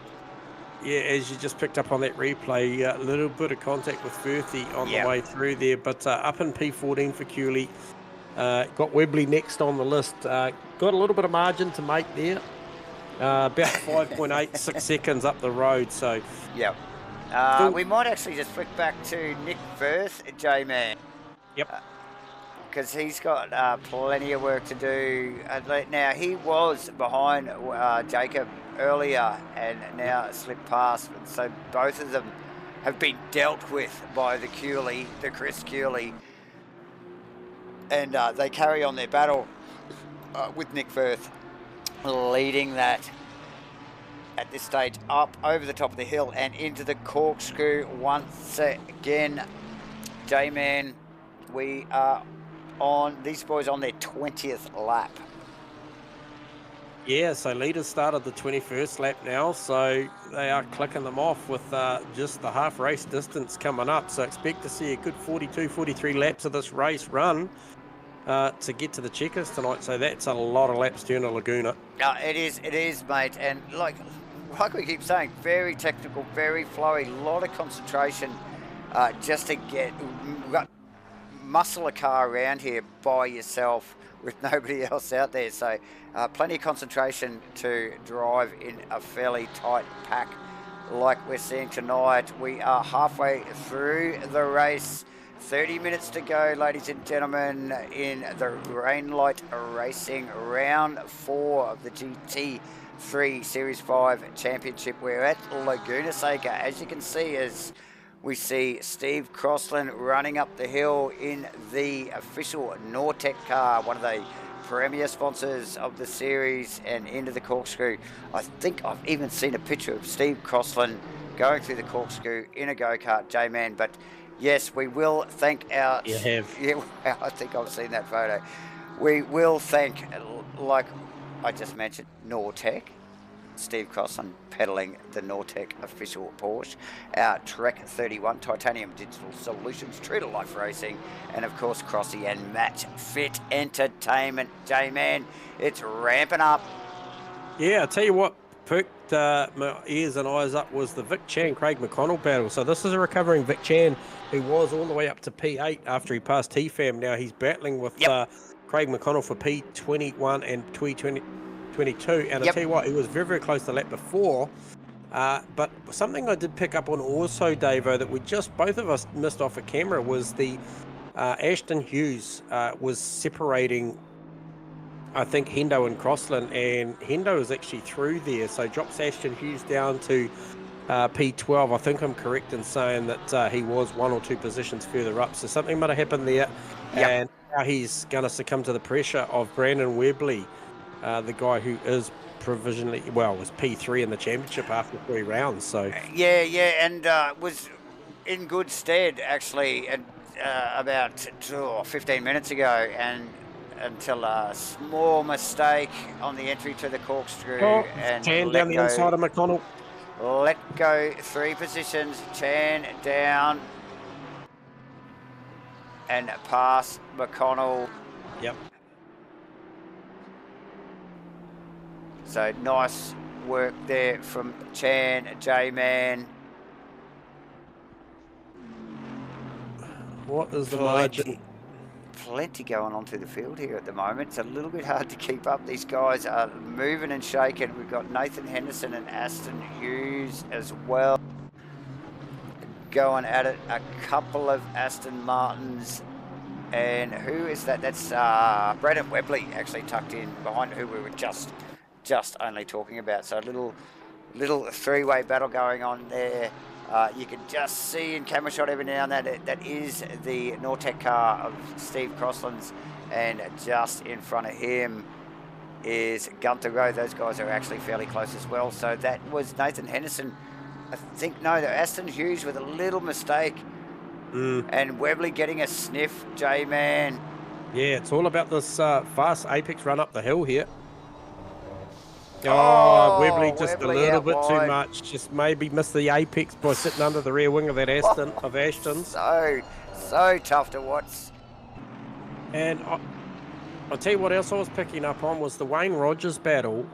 as you just picked up on that replay, a little bit of contact with Firthy on the way through there. But up in P14 for Cooley. Got Webley next on the list. Got a little bit of margin to make there. About 5.86 seconds up the road. So we might actually just flick back to Nick Firth, J-Man. Yep. Because he's got plenty of work to do. Now, he was behind Jacob earlier and now slipped past. So both of them have been dealt with by the Chris Cooley. And they carry on their battle with Nick Firth leading that at this stage up over the top of the hill and into the corkscrew once again. J-Man, we are these boys on their 20th lap. Yeah, so leaders started the 21st lap now, so they are clicking them off with just the half race distance coming up. So expect to see a good 42, 43 laps of this race run to get to the checkers tonight. So that's a lot of laps down to Laguna. It is, mate. And like we keep saying, very technical, very flowy, a lot of concentration just to muscle a car around here by yourself with nobody else out there. So plenty of concentration to drive in a fairly tight pack like we're seeing tonight. We are halfway through the race. 30 minutes to go, ladies and gentlemen, in the Rainlight Racing Round 4 of the GT3 Series 5 Championship. We're at Laguna Seca, as you can see, as we see Steve Crossland running up the hill in the official Nortec car, one of the premier sponsors of the series, and into the corkscrew. I think I've even seen a picture of Steve Crossland going through the corkscrew in a go-kart, J-Man, but yes, we will thank our... You have. Yeah, I think I've seen that photo. We will thank, like I just mentioned, Nortec, Steve Crossland pedaling the Nortec official Porsche, our Trek 31 Titanium Digital Solutions, True to Life Racing, and of course Crossy and Match Fit Entertainment. J-Man, it's ramping up. Yeah, I'll tell you what perked my ears and eyes up was the Vic Chan Craig McConnell battle. So this is a recovering Vic Chan who was all the way up to P8 after he passed TFAM. Now he's battling with Craig McConnell for P21 and P22. And I'll tell you what, he was very, very close the lap before. But something I did pick up on also, Davo, that we just both of us missed off a camera was the Ashton Hughes was separating, I think, Hendo and Crossland, and Hendo is actually through there, so drops Ashton Hughes down to P12. I think I'm correct in saying that he was 1 or 2 positions further up, so something might have happened there. And now he's going to succumb to the pressure of Brandon Webley, the guy who is provisionally, was P3 in the championship after 3 rounds. So and was in good stead actually about 15 minutes ago, and until a small mistake on the entry to the corkscrew and Chan down the inside of McConnell. Let go 3 positions, Chan down and pass McConnell. Yep. So nice work there from Chan, J-Man. What is the margin? Plenty going on through the field here at the moment. It's a little bit hard to keep up. These guys are moving and shaking. We've got Nathan Henderson and Aston Hughes as well going at it. A couple of Aston Martins. And who is that? That's Brandon Webley actually tucked in behind, who we were just only talking about. So a little 3-way battle going on there. You can just see in camera shot every now and then that is the Nortec car of Steve Crossland's, and just in front of him is Gunther Rowe. Those guys are actually fairly close as well. So that was Nathan Henderson. I think, no, Aston Hughes with a little mistake. And Webley getting a sniff, J-Man. Yeah, it's all about this fast apex run up the hill here. Webley just a little bit too much. Just maybe missed the apex by sitting under the rear wing of that Ashton's. So tough to watch. And I'll tell you what else I was picking up on was the Wayne Rogers battle,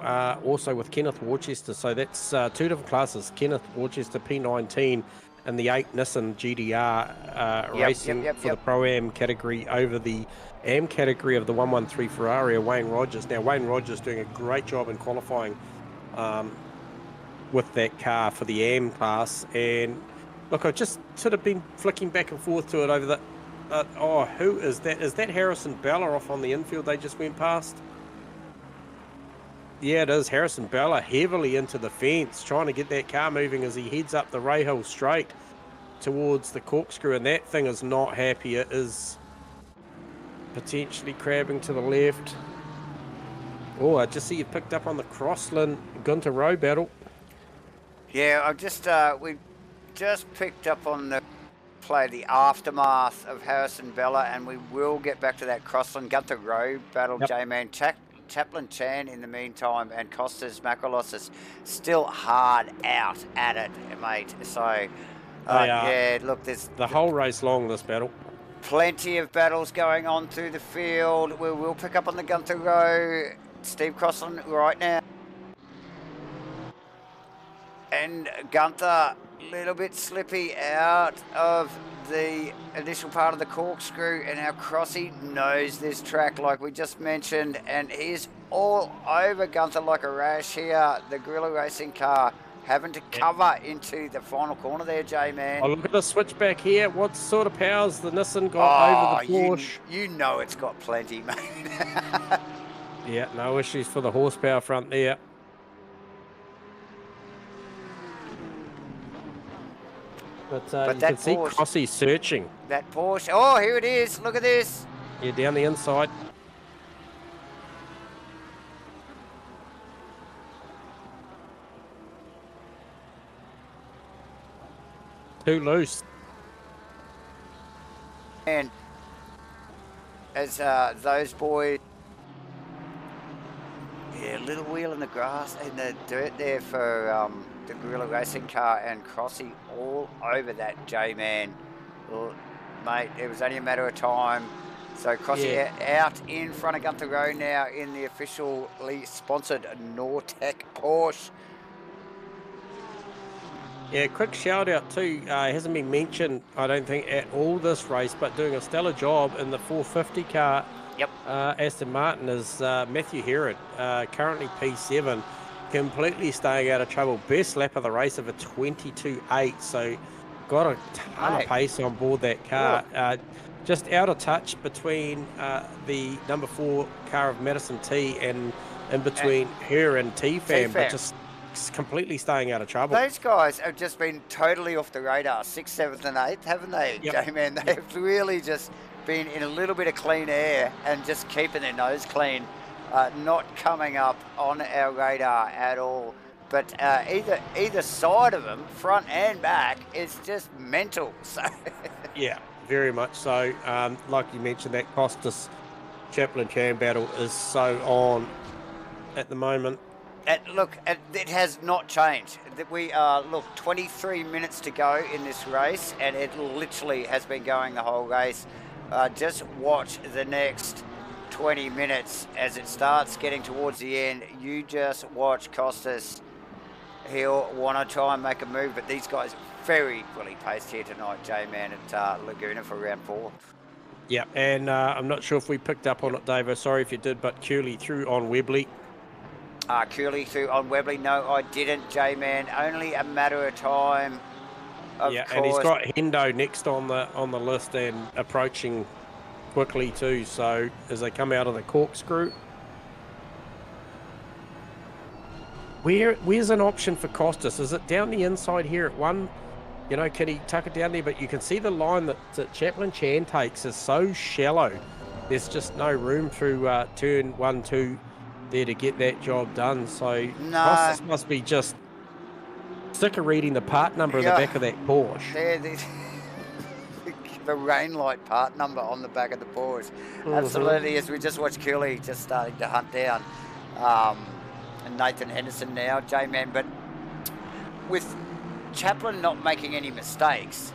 also with Kenneth Worcester. So that's 2 different classes. Kenneth Worcester P19 and the 8 Nissan GDR racing for the Pro-Am category over the AM category of the 113 Ferrari of Wayne Rogers. Now, Wayne Rogers doing a great job in qualifying with that car for the AM class. And look, I've just sort of been flicking back and forth to it over the... who is that? Is that Harrison Bella off on the infield they just went past? Yeah, it is. Harrison Bella heavily into the fence, trying to get that car moving as he heads up the Rahal straight towards the corkscrew, and that thing is not happy. It is potentially crabbing to the left. Oh, I just see you picked up on the Crossland Gunter Rowe battle. Yeah, I just we just picked up on the play the aftermath of Harrison Bella, and we will get back to that Crossland Gunther Road battle, Yep. J-Man. Chaplin Chan in the meantime, and Costas Macrolossus still hard out at it, mate. So, yeah, look, there's the whole race long, this battle. Plenty of battles going on through the field. We will pick up on the Gunther Road. Steve Crossland right now. And Gunther, a little bit slippy out of the initial part of the corkscrew, and our Crossy knows this track like we just mentioned, and he's all over Gunther like a rash here. The Gorilla Racing car having to cover into the final corner there, J-Man. Oh, look at the switchback here. What sort of powers the Nissan got over the Porsche? You know it's got plenty, mate. Yeah, no issues for the horsepower front there. But you can see Porsche, Crossy searching. That Porsche. Oh, here it is. Look at this. Yeah, down the inside. Too loose. And as those boys, yeah, little wheel in the grass in the dirt there for the Gorilla Racing car, and Crossy all over that J-Man. Well, mate, it was only a matter of time. So Crossy out in front of Gunther Road now in the officially sponsored Nortec Porsche. Yeah, quick shout out too. Hasn't been mentioned, I don't think, at all this race, but doing a stellar job in the 450 car. Yep. Aston Martin is Matthew Herod, currently P7, completely staying out of trouble. Best lap of the race of a 22.8, so got a ton of pace on board that car. Just out of touch between the number 4 car of Madison T and in between her and T-Fam, but just completely staying out of trouble. Those guys have just been totally off the radar, 6th, 7th and 8th, haven't they, J-Man? They have really just been in a little bit of clean air and just keeping their nose clean, not coming up on our radar at all. But either side of them, front and back, is just mental. So yeah, very much so. Like you mentioned, that Costas Chaplin Chan battle is so on at the moment. Look, it has not changed. We are, 23 minutes to go in this race, and it literally has been going the whole race. Just watch the next 20 minutes as it starts getting towards the end. You just watch Costas. He'll want to try and make a move, but these guys are very fully paced here tonight, J-Man, at Laguna for round 4. Yeah, and I'm not sure if we picked up on it, Dave. Sorry if you did, but Cooley through on Webley. Cooley through on Webley. No, I didn't, J-Man. Only a matter of time. Of course. And he's got Hendo next on the list and approaching quickly too. So as they come out of the corkscrew, where's an option for Costas? Is it down the inside here at 1? You know, can he tuck it down there? But you can see the line that Chaplin Chan takes is so shallow. There's just no room through turn 1, 2 there to get that job done. So Costas must be just sick of reading the part number on the back of that Porsche. There, the rain light part number on the back of the Porsche. Absolutely, as we just watched Cooley just starting to hunt down and Nathan Henderson now, J-Man. But with Chaplin not making any mistakes,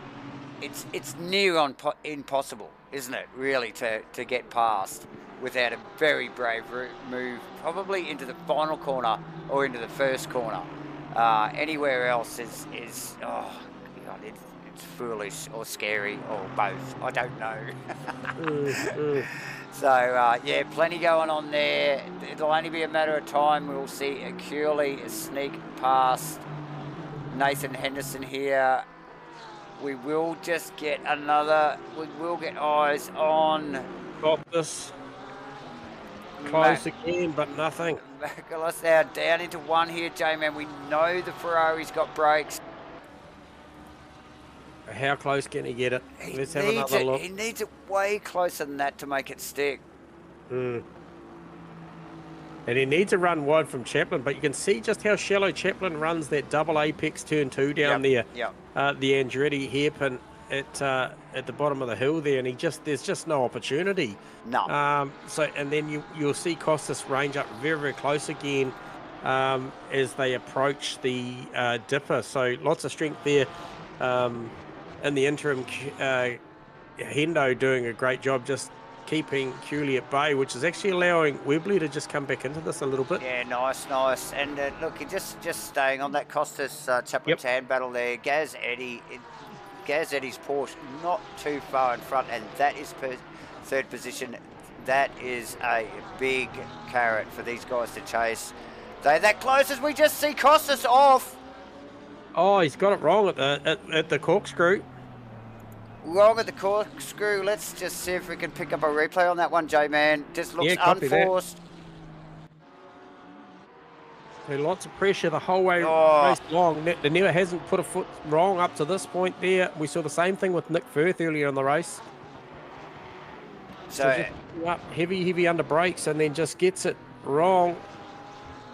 it's near on impossible, isn't it, really, to get past without a very brave move, probably into the final corner or into the first corner. Anywhere else is oh God, it's foolish or scary or both. I don't know. So yeah, plenty going on there. It'll only be a matter of time. We'll see a Cooley sneak past Nathan Henderson here. We will just get we will get eyes on Costas. Close again, but nothing. Macrolossus now down into 1 here, J-Man. We know the Ferrari's got brakes. How close can he get it? Let's have another look. He needs it way closer than that to make it stick. And he needs a run wide from Chaplin, but you can see just how shallow Chaplin runs that double apex turn 2 down there. Yep. The Andretti hairpin at the bottom of the hill there, and there's just no opportunity. No. And then you'll see Costas range up very, very close again as they approach the dipper. So lots of strength there. In the interim, Hendo doing a great job just keeping Cooley at bay, which is actually allowing Webley to just come back into this a little bit. Yeah, nice. And look, just staying on that Costas Chaplin Chan battle there. Gaz Eddie's Porsche not too far in front, and that is third position. That is a big carrot for these guys to chase. They're that close as we just see Costas off. Oh, he's got it wrong at the corkscrew. Wrong at the corkscrew. Let's just see if we can pick up a replay on that one, J-Man. Just looks unforced. Lots of pressure the whole way race long. The never hasn't put a foot wrong up to this point there. We saw the same thing with Nick Firth earlier in the race. So just up heavy under brakes and then just gets it wrong.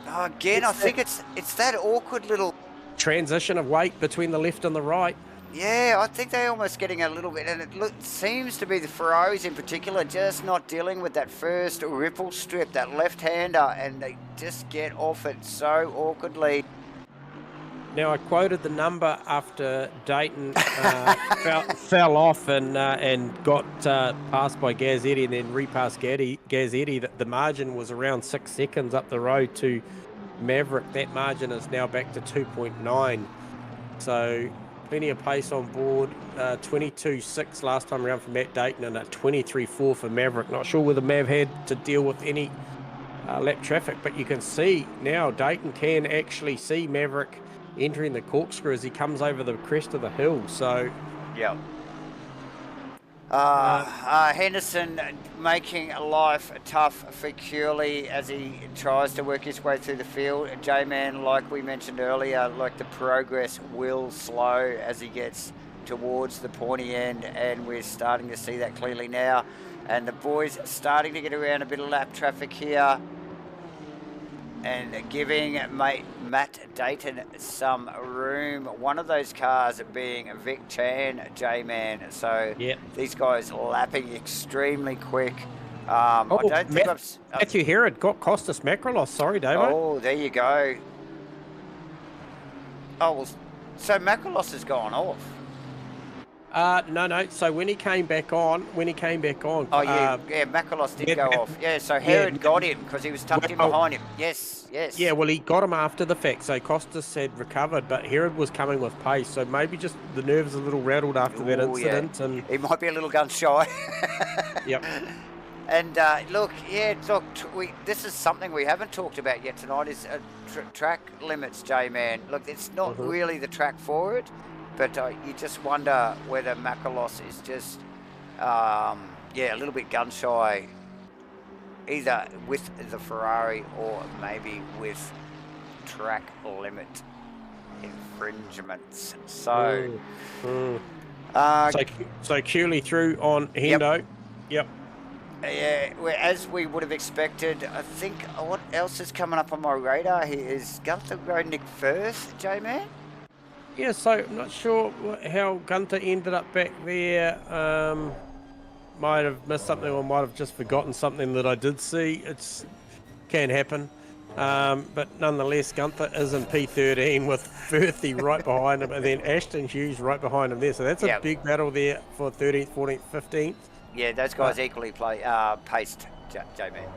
Again, I think it's that awkward little transition of weight between the left and the right. Yeah, I think they're almost getting a little bit, and it seems to be the Ferraris in particular just not dealing with that first ripple strip, that left-hander, and they just get off it so awkwardly. Now, I quoted the number after Dayton fell off and got passed by Gaz Eddy and then repassed Gaz Eddy. The margin was around 6 seconds up the road to Maverick. That margin is now back to 2.9. So plenty of pace on board. 22.6 last time around for Matt Dayton and a 23.4 for Maverick. Not sure whether Mav had to deal with any lap traffic, but you can see now Dayton can actually see Maverick entering the corkscrew as he comes over the crest of the hill. So yeah. Henderson making life tough for Curley as he tries to work his way through the field. J-Man, like we mentioned earlier, like the progress will slow as he gets towards the pointy end, and we're starting to see that clearly now. And the boys starting to get around a bit of lap traffic here and giving Matt Dayton some room. One of those cars being Vic Chan, J-Man. So these guys lapping extremely quick. I don't think Matthew Herod got Costas Macrolos. Sorry, Dave. Oh, there you go. Oh, well, so Macrolos has gone off. No. So when he came back on. Oh, Macrolos did go off. Yeah, so Herod got him because he was tucked in behind him. Yes. Yeah, well, he got him after the fact. So Costas had recovered, but Herod was coming with pace. So maybe just the nerves a little rattled after that incident. Yeah. And he might be a little gun shy. Yep. And this is something we haven't talked about yet tonight is track limits, J-Man. Look, it's not really the track for it. But you just wonder whether Macrolos is just, a little bit gun-shy, either with the Ferrari or maybe with track limit infringements. So, so Cooley through on Hendo. Yep. Yeah, as we would have expected. I think what else is coming up on my radar here is Gunther Road Nick Firth, J-Man. Yeah, so I'm not sure how Gunther ended up back there. Might have missed something or might have just forgotten something that I did see. It can happen. But nonetheless, Gunther is in P13 with Firthy right behind him and then Ashton Hughes right behind him there. So that's a big battle there for 13th, 14th, 15th. Yeah, those guys equally paced, J-Man.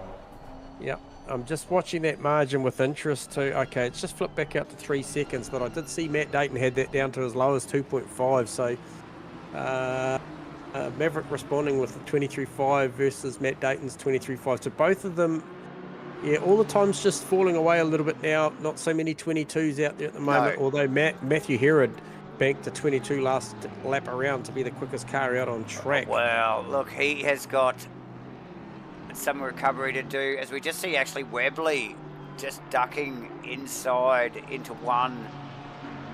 Yep. I'm just watching that margin with interest too. Okay, it's just flipped back out to 3 seconds, but I did see Matt Dayton had that down to as low as 2.5. So Maverick responding with the 23.5 versus Matt Dayton's 23.5. So both of them, all the time's just falling away a little bit now. Not so many 22s out there at the moment, although Matthew Herod banked a 22 last lap around to be the quickest car out on track. Well, look, he has got some recovery to do, as we just see actually Webley just ducking inside into one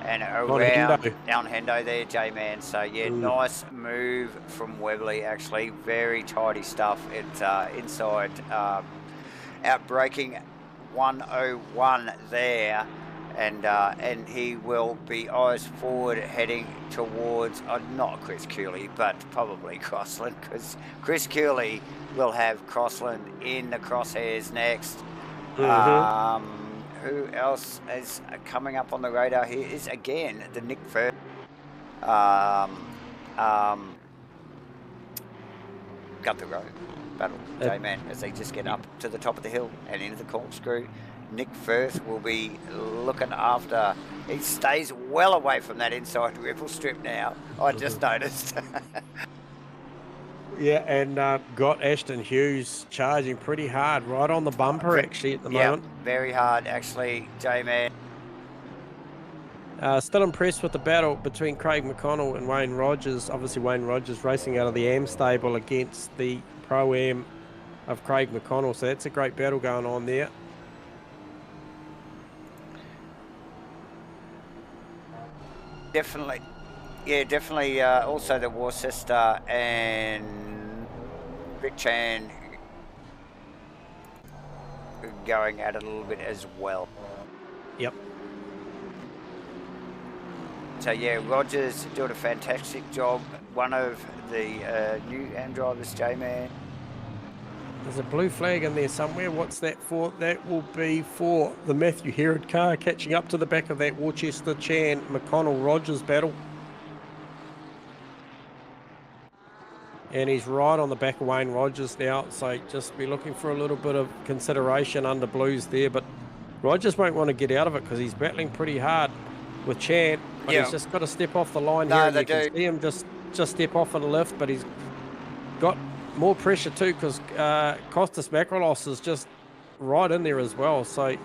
and around down Hendo there, J-Man. So nice move from Webley, actually very tidy stuff. It's inside out braking 101 there, and he will be eyes forward heading towards not Chris Cooley, but probably Crossland, because Chris Cooley will have Crossland in the crosshairs next. Who else is coming up on the radar here is again the Nick Firth. Gunther Road battle, J-Man, as they just get up to the top of the hill and into the corkscrew. Nick Firth will be looking after. He stays well away from that inside ripple strip now. I just noticed. Yeah, and got Ashton Hughes charging pretty hard, right on the bumper actually at the moment. Very hard actually, J-Man. Still impressed with the battle between Craig McConnell and Wayne Rogers. Obviously Wayne Rogers racing out of the AM stable against the Pro-Am of Craig McConnell, so that's a great battle going on there. Definitely. Yeah, definitely. Also the Worcester and Rick Chan going at it a little bit as well. Yep. So yeah, Rogers doing a fantastic job. One of the new AM drivers, J-Man. There's a blue flag in there somewhere. What's that for? That will be for the Matthew Herod car catching up to the back of that Worcester Chan McConnell Rogers battle. And he's right on the back of Wayne Rogers now, so just be looking for a little bit of consideration under blues there. But Rogers won't want to get out of it because he's battling pretty hard with Chan. But he's just got to step off the line here. And you can see him just step off and lift, but he's got more pressure too because Costas Makrolos is just right in there as well. So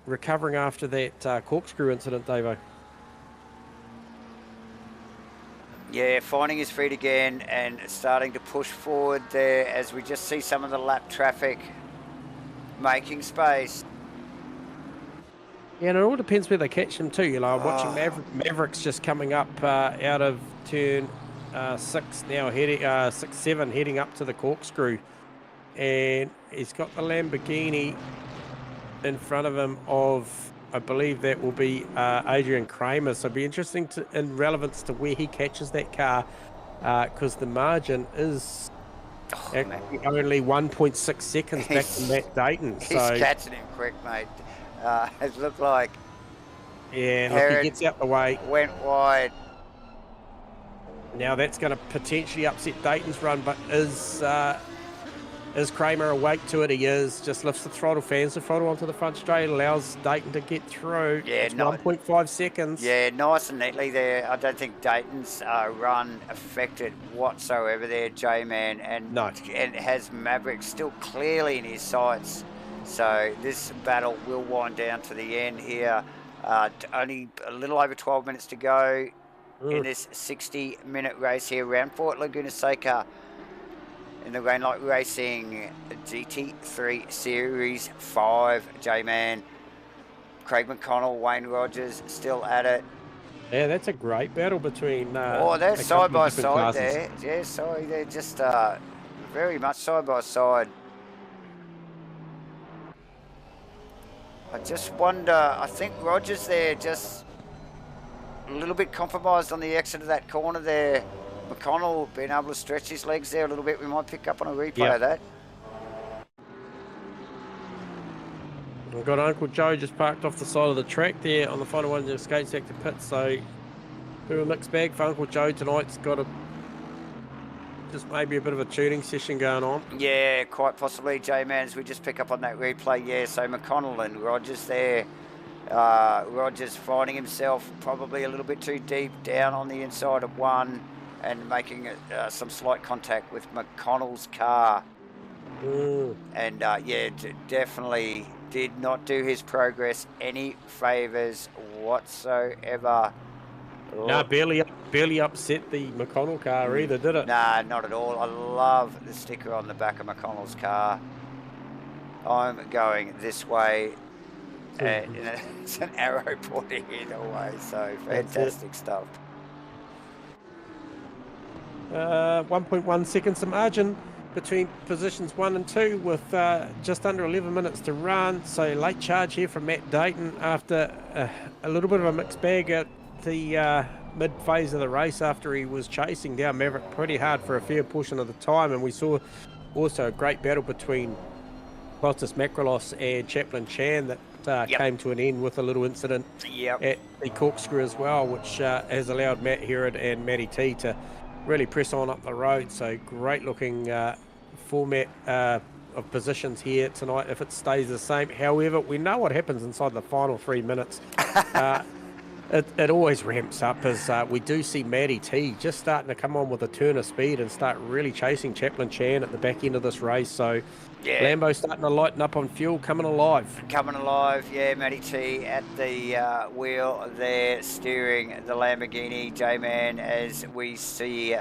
recovering after that corkscrew incident, Davo. Yeah, finding his feet again and starting to push forward there as we just see some of the lap traffic making space. Yeah, and it all depends where they catch him too. You know, I'm watching Mavericks just coming up out of turn 6 now, heading 6-7, heading up to the corkscrew, and he's got the Lamborghini in front of him of, I believe that will be Adrian Kramer. So it'll be interesting in relevance to where he catches that car, because the margin is only 1.6 seconds back to Matt Dayton. He's catching him quick, mate. It looked like look, he gets out the way. Went wide. Now that's going to potentially upset Dayton's run, but is Kramer awake to it? He is. Just lifts the throttle, fans the throttle onto the front straight, allows Dayton to get through. Yeah, 1.5 seconds. Yeah, nice and neatly there. I don't think Dayton's run affected whatsoever there, J-Man, and has Maverick still clearly in his sights. So this battle will wind down to the end here. Only a little over 12 minutes to go in this 60-minute race here. Round 4 at Laguna Seca in the Rainlight Racing GT3 Series 5. J-Man, Craig McConnell, Wayne Rogers still at it. Yeah, that's a great battle between they're side by side there. Yeah, sorry, they're just very much side by side. I just wonder, I think Rogers there just a little bit compromised on the exit of that corner there. McConnell being able to stretch his legs there a little bit. We might pick up on a replay of that. We've got Uncle Joe just parked off the side of the track there on the final one of the skate sector pit. So a mixed bag for Uncle Joe tonight's got just maybe a bit of a tuning session going on. Yeah, quite possibly, J-Man, as we just pick up on that replay. Yeah, so McConnell and Rogers there. Rogers finding himself probably a little bit too deep down on the inside of one and making some slight contact with McConnell's car. And definitely did not do his progress any favours whatsoever. No, barely upset the McConnell car either, did it? Nah, not at all. I love the sticker on the back of McConnell's car. I'm going this way. It's an arrow pointing either way, so fantastic stuff. 1.1 seconds to margin. between positions 1 and 2 with just under 11 minutes to run. So late charge here from Matt Dayton after a little bit of a mixed bag at the mid phase of the race after he was chasing down Maverick pretty hard for a fair portion of the time. And we saw also a great battle between Costas Makrolos and Chaplin Chan that came to an end with a little incident at the corkscrew as well, which has allowed Matt Herod and Matty T to really press on up the road. So great looking format of positions here tonight if it stays the same. However, we know what happens inside the final 3 minutes. It always ramps up as we do see Matty T just starting to come on with a turn of speed and start really chasing Chaplin Chan at the back end of this race. So Lambo's starting to lighten up on fuel, coming alive. Coming alive, yeah, Matty T at the wheel there, steering the Lamborghini, J-Man, as we see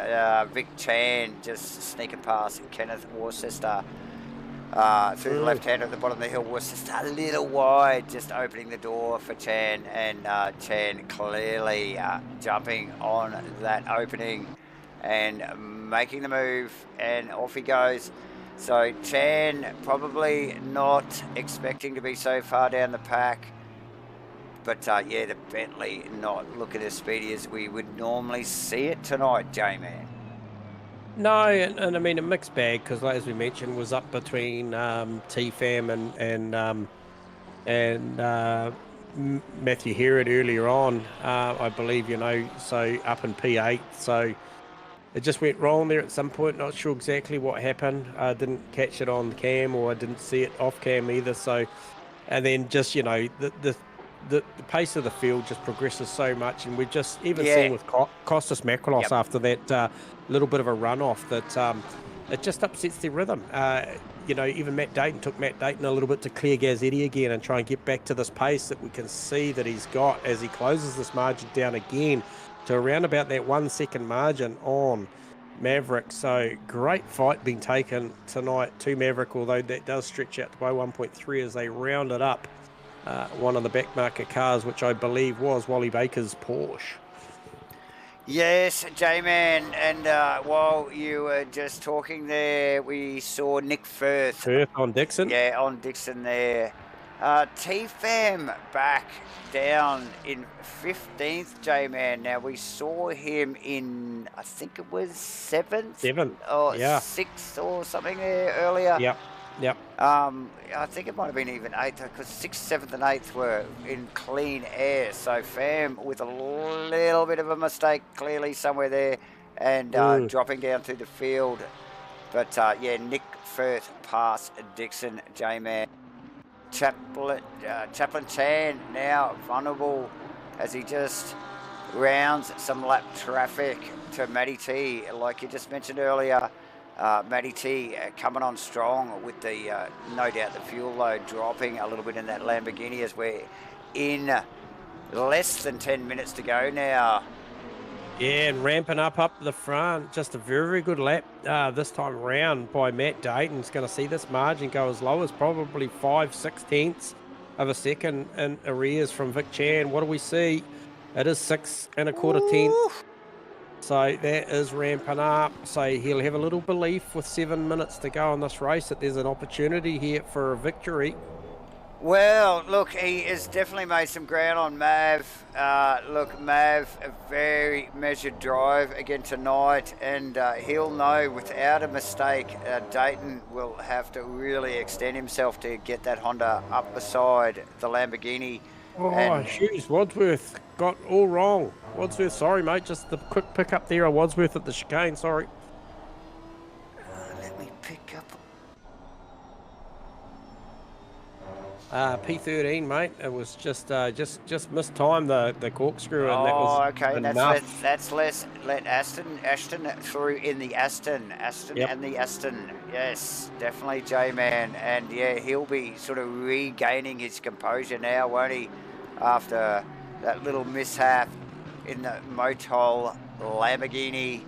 Vic Chan just sneaking past Kenneth Worcester through the left hand at the bottom of the hill. Worcester a little wide, just opening the door for Chan, and Chan clearly jumping on that opening and making the move, and off he goes. So Chan probably not expecting to be so far down the pack, but yeah, the Bentley not looking as speedy as we would normally see it tonight, J-Man. No, and I mean a mixed bag because, like, as we mentioned, was up between T-Fam and Matthew Herod earlier on, I believe, you know, so up in P8. So it just went wrong there at some point. Not sure exactly what happened. I didn't catch it on cam, or I didn't see it off cam either. So, and then just, you know, the pace of the field just progresses so much, and we've just even seen with Costas Makrolos after that little bit of a runoff that it just upsets their rhythm. You know, even Matt Dayton took Matt Dayton a little bit to clear Gazzetti again and try and get back to this pace that we can see that he's got as he closes this margin down again to around about that 1 second margin on Maverick. So great fight being taken tonight to Maverick, although that does stretch out to by 1.3 as they rounded up one of the back market cars, which I believe was Wally Baker's Porsche. Yes, J-Man, and while you were just talking there, we saw Nick Firth on Dixon. Yeah, on Dixon there. T-Fam back down in 15th, J-Man. Now, we saw him in, I think it was 7th? 7th, or 6th or something there earlier. Yep. I think it might have been even 8th, because 6th, 7th and 8th were in clean air. So Fam with a little bit of a mistake clearly somewhere there, and dropping down through the field. But yeah, Nick Firth past Dixon, J-Man. Chaplin Chan now vulnerable as he just rounds some lap traffic to Matty T, like you just mentioned earlier. Matty T coming on strong with the, no doubt, the fuel load dropping a little bit in that Lamborghini as we're in less than 10 minutes to go now. Yeah, and ramping up the front. Just a very, very good lap this time around by Matt Dayton. Is going to see this margin go as low as probably 5-6 tenths of a second in arrears from Vic Chan. What do we see? It is 6 1/4 tenths. So that is ramping up. So he'll have a little belief with 7 minutes to go in this race that there's an opportunity here for a victory. Well, look, he has definitely made some ground on Mav. Look, Mav, a very measured drive again tonight, and he'll know without a mistake Dayton will have to really extend himself to get that Honda up beside the Lamborghini. Oh, shoes, Wadsworth got all wrong. Wadsworth, sorry, mate, just the quick pick up there of Wadsworth at the chicane, sorry. Let me pick up. P13, mate. It was just missed time the corkscrew, and that was okay. enough. That's less. Let Ashton through in the Aston and the Aston. Yes, definitely, J-Man, and yeah, he'll be sort of regaining his composure now, won't he? After that little mishap in the Motol Lamborghini.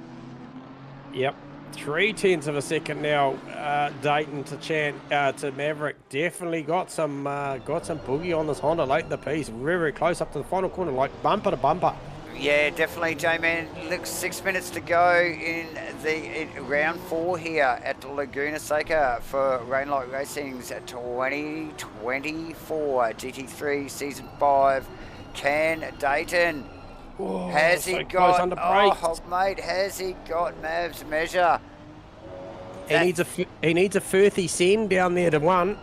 Yep. 0.3 of a second now, Dayton to Maverick. Definitely got some boogie on this Honda late in the piece. Very, very close up to the final corner, like bumper to bumper. Yeah, definitely, J-Man. Looks 6 minutes to go in round 4 here at Laguna Seca for Rainlight Racing's 2024 GT3 Season 5. Can Dayton, Oh, has he so close got, under oh brakes. mate, has he got Mav's measure? He needs a Firthy send down there to one.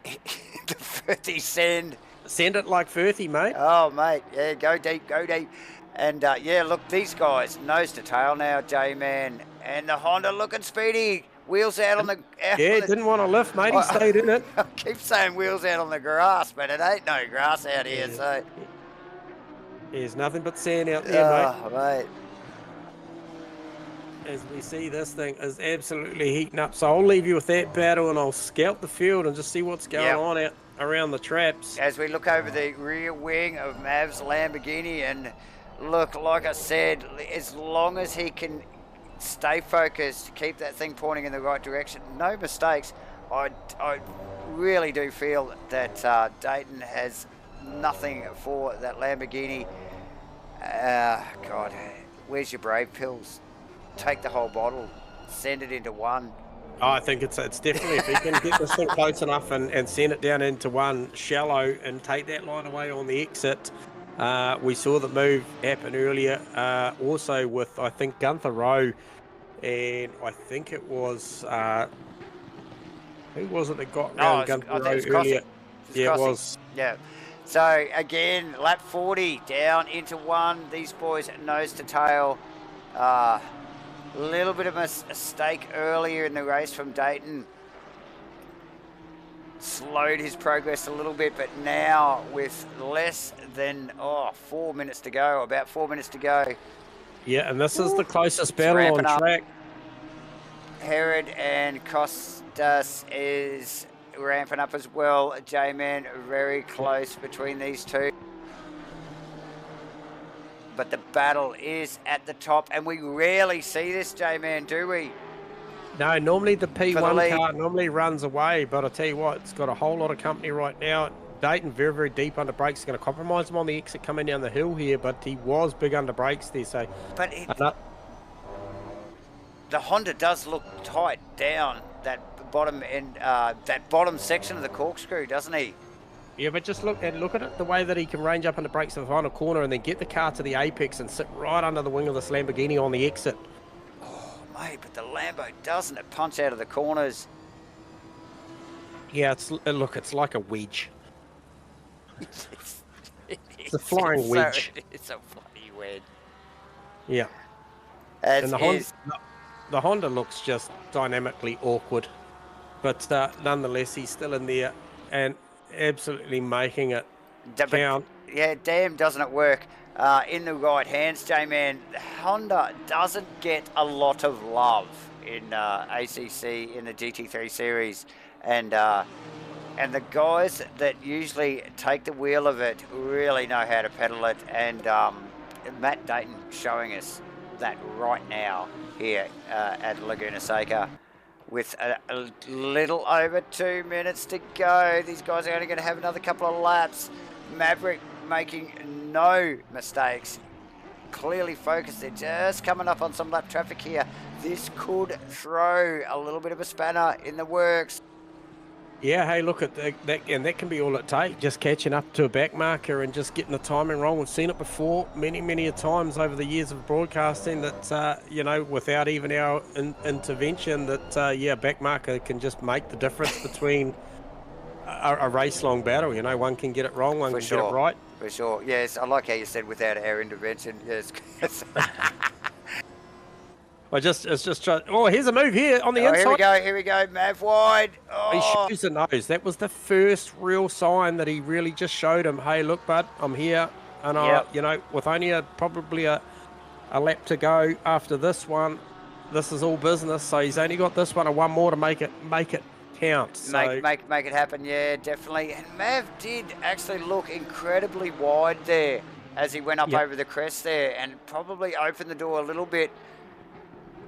The 50 send. Send it like Firthy, mate. Oh, mate, yeah, go deep, go deep. And, yeah, look, these guys, nose to tail now, J-Man. And the Honda looking speedy. Wheels out on the... Didn't want to lift, mate. He stayed in it. I keep saying wheels out on the grass, but it ain't no grass out here, so... There's nothing but sand out there, mate. Oh, mate. As we see, this thing is absolutely heating up. So I'll leave you with that battle, and I'll scout the field and just see what's going on out around the traps. As we look over the rear wing of Mav's Lamborghini, and look, like I said, as long as he can stay focused, keep that thing pointing in the right direction, no mistakes, I really do feel that Dayton has nothing for that Lamborghini. God, where's your brave pills? Take the whole bottle, send it into one. I think it's definitely, if he can get this thing close enough and send it down into one shallow and take that line away on the exit. We saw the move happen earlier, also with, I think, Gunther Rowe, and I think it was, who was it that got round Gunther Rowe earlier? Yeah, it was. Yeah. So, again, lap 40, down into one. These boys nose to tail. Little bit of a mistake earlier in the race from Dayton. Slowed his progress a little bit, but now with less than 4 minutes to go, about 4 minutes to go. Yeah, and this is the closest battle on track. Herod and Costas is ramping up as well. J-Man very close between these two. But the battle is at the top, and we rarely see this, J-Man, do we? No, normally the P1 car normally runs away, but I tell you what, it's got a whole lot of company right now. Dayton very, very deep under brakes. Going to compromise him on the exit coming down the hill here, but he was big under brakes there. So, but the Honda does look tight down that bottom end, that bottom section of the corkscrew, doesn't he? Yeah, but just look at it, the way that he can range up under brakes to the final corner and then get the car to the apex and sit right under the wing of this Lamborghini on the exit. Oh, mate, but the Lambo doesn't it punch out of the corners? Yeah, it's like a wedge. It's a flying wedge. It's a bloody wedge. Yeah. And the Honda looks just dynamically awkward, but nonetheless, he's still in there and absolutely making it count. Yeah, damn, doesn't it work in the right hands, J-Man. Honda doesn't get a lot of love in ACC in the GT3 series, and the guys that usually take the wheel of it really know how to pedal it, and Matt Dayton showing us that right now here at Laguna Seca. With a little over 2 minutes to go. These guys are only going to have another couple of laps. Maverick making no mistakes. Clearly focused. They're just coming up on some lap traffic here. This could throw a little bit of a spanner in the works. Yeah, hey, look at that, and that can be all it takes, just catching up to a back marker and just getting the timing wrong. We've seen it before many a times over the years of broadcasting that, you know, without even our intervention, that, yeah, back marker can just make the difference between a race-long battle. You know, one can get it wrong, one can get it right. For sure, yes, I like how you said without our intervention, yes. It's just trying. Oh, here's a move here on the inside. Here we go, Mav wide. Oh. He shows the nose. That was the first real sign that he really just showed him, hey, look, bud, I'm here. And, you know, with only probably a lap to go after this one, this is all business. So he's only got this one and one more to make it count. So. Make it happen, yeah, definitely. And Mav did actually look incredibly wide there as he went up over the crest there, and probably opened the door a little bit.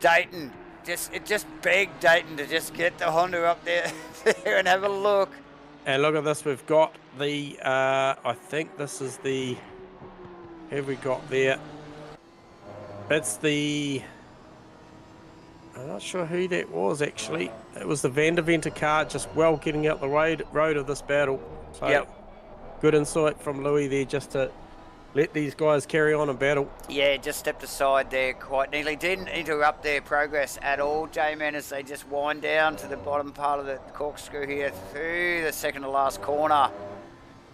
Dayton, it just begged Dayton to just get the Honda up there and have a look. And look at this, we've got the, I think this is the have we got there? That's the... I'm not sure who that was, actually. It was the Van der Venter car, just well getting out the road of this battle. So, Yep. good insight from Louis there, just to let these guys carry on and battle. Yeah, just stepped aside there quite neatly. Didn't interrupt their progress at all, J-Man, as they just wind down to the bottom part of the corkscrew here through the second to last corner.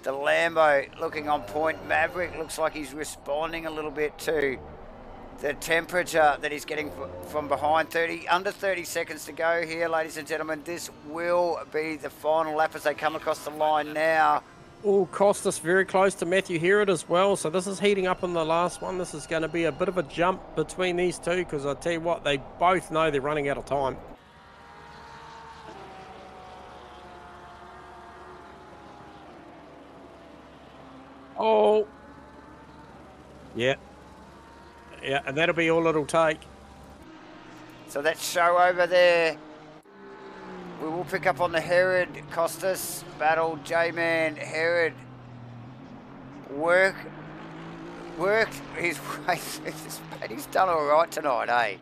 The Lambo looking on point. Maverick looks like he's responding a little bit to the temperature that he's getting from behind. Under 30 seconds to go here, ladies and gentlemen. This will be the final lap as they come across the line now. Oh, Costas very close to Matthew Herod as well. So this is heating up in the last one. This is going to be a bit of a jump between these two, because I tell you what, they both know they're running out of time. Oh, yeah. Yeah, and that'll be all it'll take. So that show over there. We will pick up on the Herod Costas battle. J-Man Herod worked his way through this, but he's done all right tonight, eh?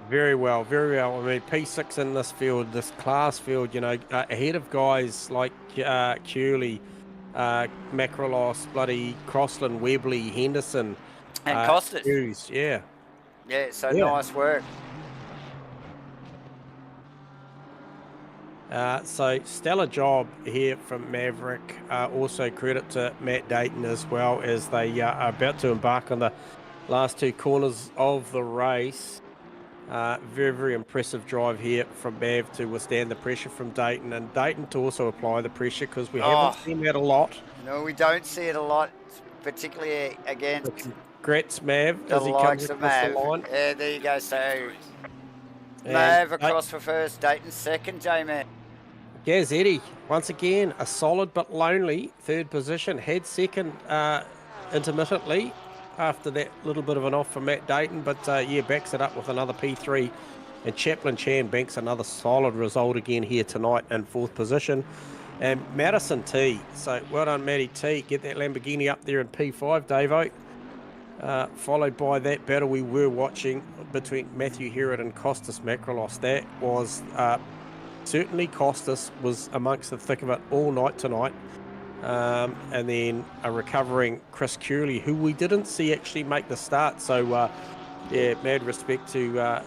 Very well, very well. I mean, P6 in this field, this class field, you know, ahead of guys like Curley, Macrolos, bloody Crossland, Webley, Henderson. And Costas. Hughes, yeah. Yeah, so nice work. So stellar job here from Maverick. Also credit to Matt Dayton as well, as they are about to embark on the last two corners of the race. Very, very impressive drive here from Mav to withstand the pressure from Dayton, and Dayton to also apply the pressure, because we haven't seen that a lot. No, we don't see it a lot, particularly against Congrats, Mav, the as he likes comes of across Mav. the line. Yeah, there you go. So And Mav across for first, Dayton second, J-Man. Gaz Eddy, once again, a solid but lonely third position. Had second intermittently after that little bit of an off from Matt Dayton, but yeah, backs it up with another P3. And Chaplin Chan banks another solid result again here tonight in fourth position. And Madison T, so well done Matty T, get that Lamborghini up there in P5, Davo. Followed by that battle we were watching between Matthew Herod and Costas Macrolos. That was certainly Costas was amongst the thick of it all night tonight. And then a recovering Chris Curley, who we didn't see actually make the start. So yeah, mad respect to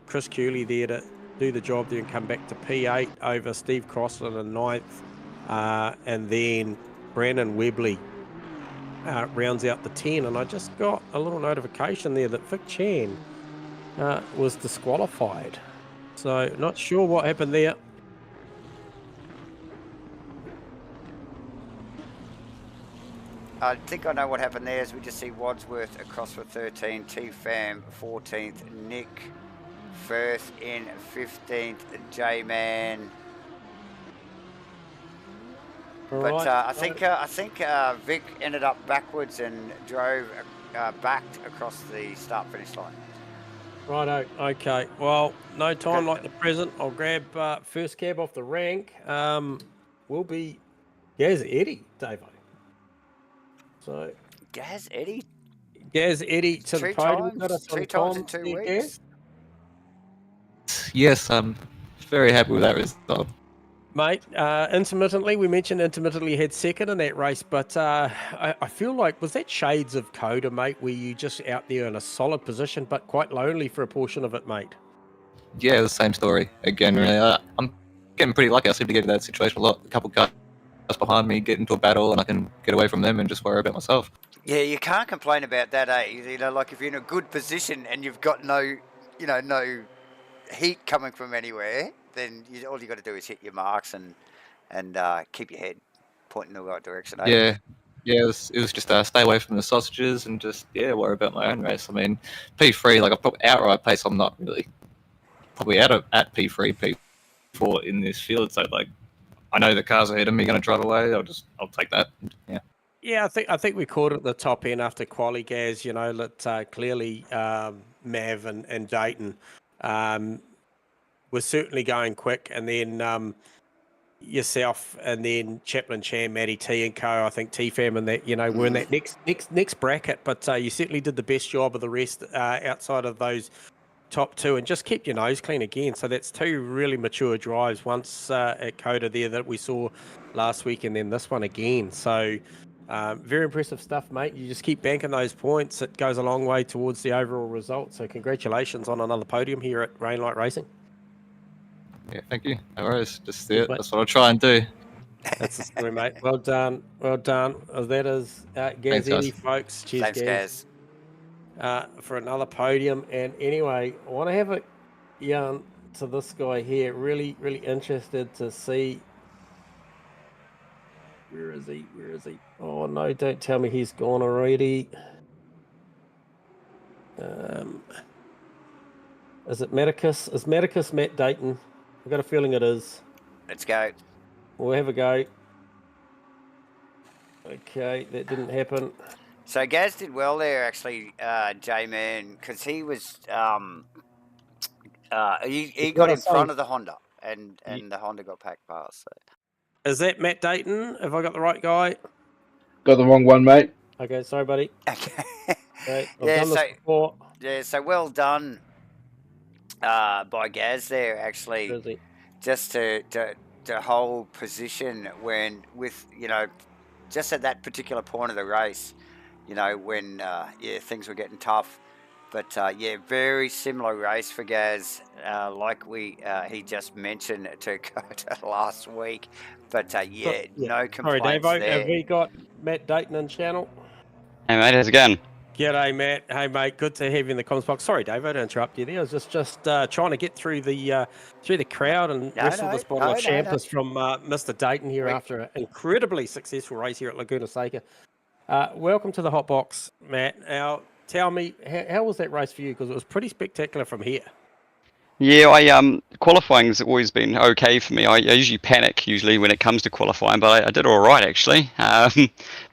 Chris Curley there to do the job there and come back to P8 over Steve Crossland in ninth. And then Brandon Webley rounds out the 10. And I just got a little notification there that Vic Chan was disqualified. So not sure what happened there. I think I know what happened there, as we just see Wadsworth across for 13, T-Fam 14th, Nick Firth in 15th, J-Man. But I think Vic ended up backwards and drove backed across the start-finish line. Righto, okay. Well, no time like the present. I'll grab first cab off the rank. Will be Gaz Eddy, Davo. So Gaz Eddy? Gaz Eddy to the podium. Two times in 2 weeks. Yes, I'm very happy with that result. Mate, intermittently, we mentioned intermittently had second in that race, but I feel like, was that shades of Coda, mate, where you just out there in a solid position, but quite lonely for a portion of it, mate? Yeah, the same story. Again, really, I'm getting pretty lucky. I seem to get into that situation a lot. A couple guys behind me get into a battle, and I can get away from them and just worry about myself. Yeah, you can't complain about that, eh? You know, like if you're in a good position and you've got no heat coming from anywhere, then all you got to do is hit your marks and keep your head pointing in the right direction. Eh? Yeah, it was just stay away from the sausages and just worry about my own race. I mean, P3, like a proper outright pace, I'm not really probably at P3, P4 in this field. So like, I know the cars ahead of me going to drive away. I'll take that. Yeah. Yeah, I think we caught it at the top end after quali, Gaz. You know, that clearly Mav and Dayton was certainly going quick, and then yourself, and then Chaplin Chan, Matty T and co. I think T-Fam and that, were in that next bracket. But you certainly did the best job of the rest outside of those top two, and just keep your nose clean again. So that's two really mature drives. Once at Coda there that we saw last week, and then this one again. So very impressive stuff, mate. You just keep banking those points. It goes a long way towards the overall result. So congratulations on another podium here at Rainlight Racing. Yeah, thank you. No worries. Just that's what I'll try and do. That's the story, mate. Well done. Well done. That is Gazzetti, folks. Cheers, Thanks, Gaz. For another podium. And anyway, I want to have a yarn to this guy here. Really, really interested to see. Where is he? Where is he? Oh, no, don't tell me he's gone already. Is it Medicus? Is Medicus Matt Dayton? I've got a feeling it is. Let's go. We'll have a go. Okay, that didn't happen. So Gaz did well there, actually, J-Man, because he was he got in front of the Honda, and the Honda got packed past. So. Is that Matt Dayton? Have I got the right guy? Got the wrong one, mate. Okay, sorry, buddy. Okay. I've done this before. Yeah, so well done by Gaz there, actually, just to hold position with just at that particular point of the race, when things were getting tough. But very similar race for Gaz, like he just mentioned to Coda last week. But no complaints. Sorry, Dave. There. Have we got Matt Dayton on channel? Hey mate, how's it going? G'day, Matt. Hey, mate. Good to have you in the comments box. Sorry, Dave, I didn't interrupt you there. I was just trying to get through the crowd and wrestle this bottle of Champers from Mr. Dayton here after an incredibly successful race here at Laguna Seca. Welcome to the hot box, Matt. Now, tell me, how was that race for you? Because it was pretty spectacular from here. Yeah, qualifying's always been okay for me. I usually panic when it comes to qualifying, but I did all right actually.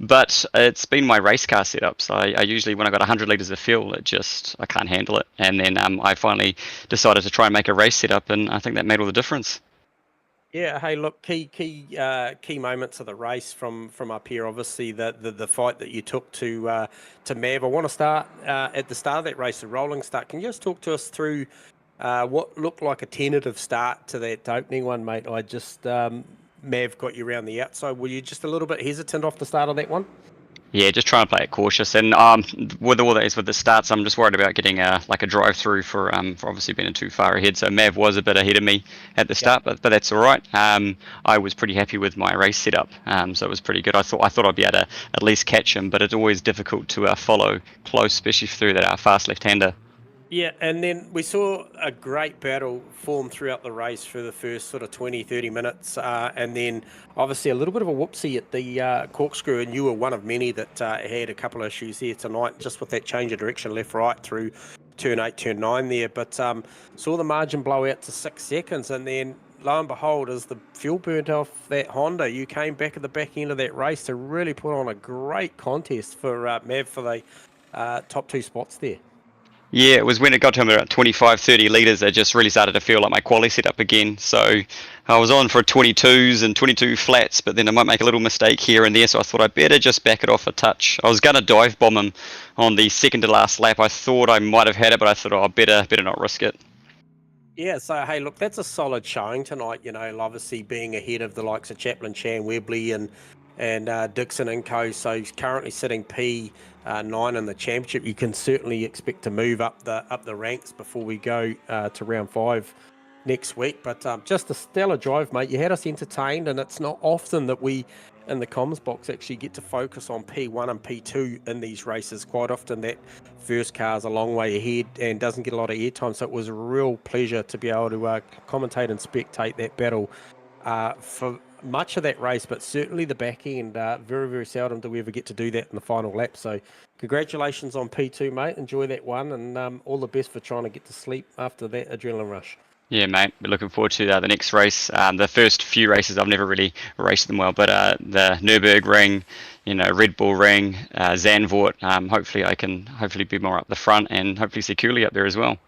But it's been my race car setup, so I usually, when I got 100 litres of fuel, I can't handle it. And then I finally decided to try and make a race setup, and I think that made all the difference. Yeah. Hey, look, key moments of the race from up here. Obviously, the fight that you took to Mav. I want to start at the start of that race, the rolling start. Can you just talk to us through what looked like a tentative start to that opening one, mate? I just Mav got you around the outside. Were you just a little bit hesitant off the start of that one? Yeah, just trying to play it cautious. And with all that, with the starts, I'm just worried about getting a drive through for obviously being too far ahead. So Mav was a bit ahead of me at the start, but that's all right. I was pretty happy with my race setup, so it was pretty good. I thought I'd be able to at least catch him, but it's always difficult to follow close, especially through that fast left-hander. Yeah, and then we saw a great battle form throughout the race for the first sort of 20, 30 minutes, and then obviously a little bit of a whoopsie at the corkscrew, and you were one of many that had a couple of issues here tonight, just with that change of direction left-right through turn 8, turn 9 there, but saw the margin blow out to 6 seconds, and then lo and behold, as the fuel burnt off that Honda, you came back at the back end of that race to really put on a great contest for Mav for the top two spots there. Yeah, it was when it got to about 25, 30 litres, I just really started to feel like my quality set up again. So I was on for 22s and 22 flats, but then I might make a little mistake here and there, so I thought I'd better just back it off a touch. I was going to dive bomb him on the second to last lap. I thought I might have had it, but I thought, better not risk it. Yeah, so, hey, look, that's a solid showing tonight, obviously being ahead of the likes of Chaplin, Chan, Webley and Dixon and co. So he's currently sitting P9 in the championship. You can certainly expect to move up the ranks before we go to round 5 next week. But just a stellar drive, mate. You had us entertained, and it's not often that we in the comms box actually get to focus on P1 and P2 in these races. Quite often that first car's a long way ahead and doesn't get a lot of airtime. So it was a real pleasure to be able to commentate and spectate that battle for much of that race, but certainly the back end. Very, very seldom do we ever get to do that in the final lap. So congratulations on P2, mate. Enjoy that one, and all the best for trying to get to sleep after that adrenaline rush. Yeah, mate. We're looking forward to the next race. The first few races, I've never really raced them well, but the Nürburgring, Red Bull Ring, Zandvoort, hopefully I can be more up the front and hopefully see Cooley up there as well.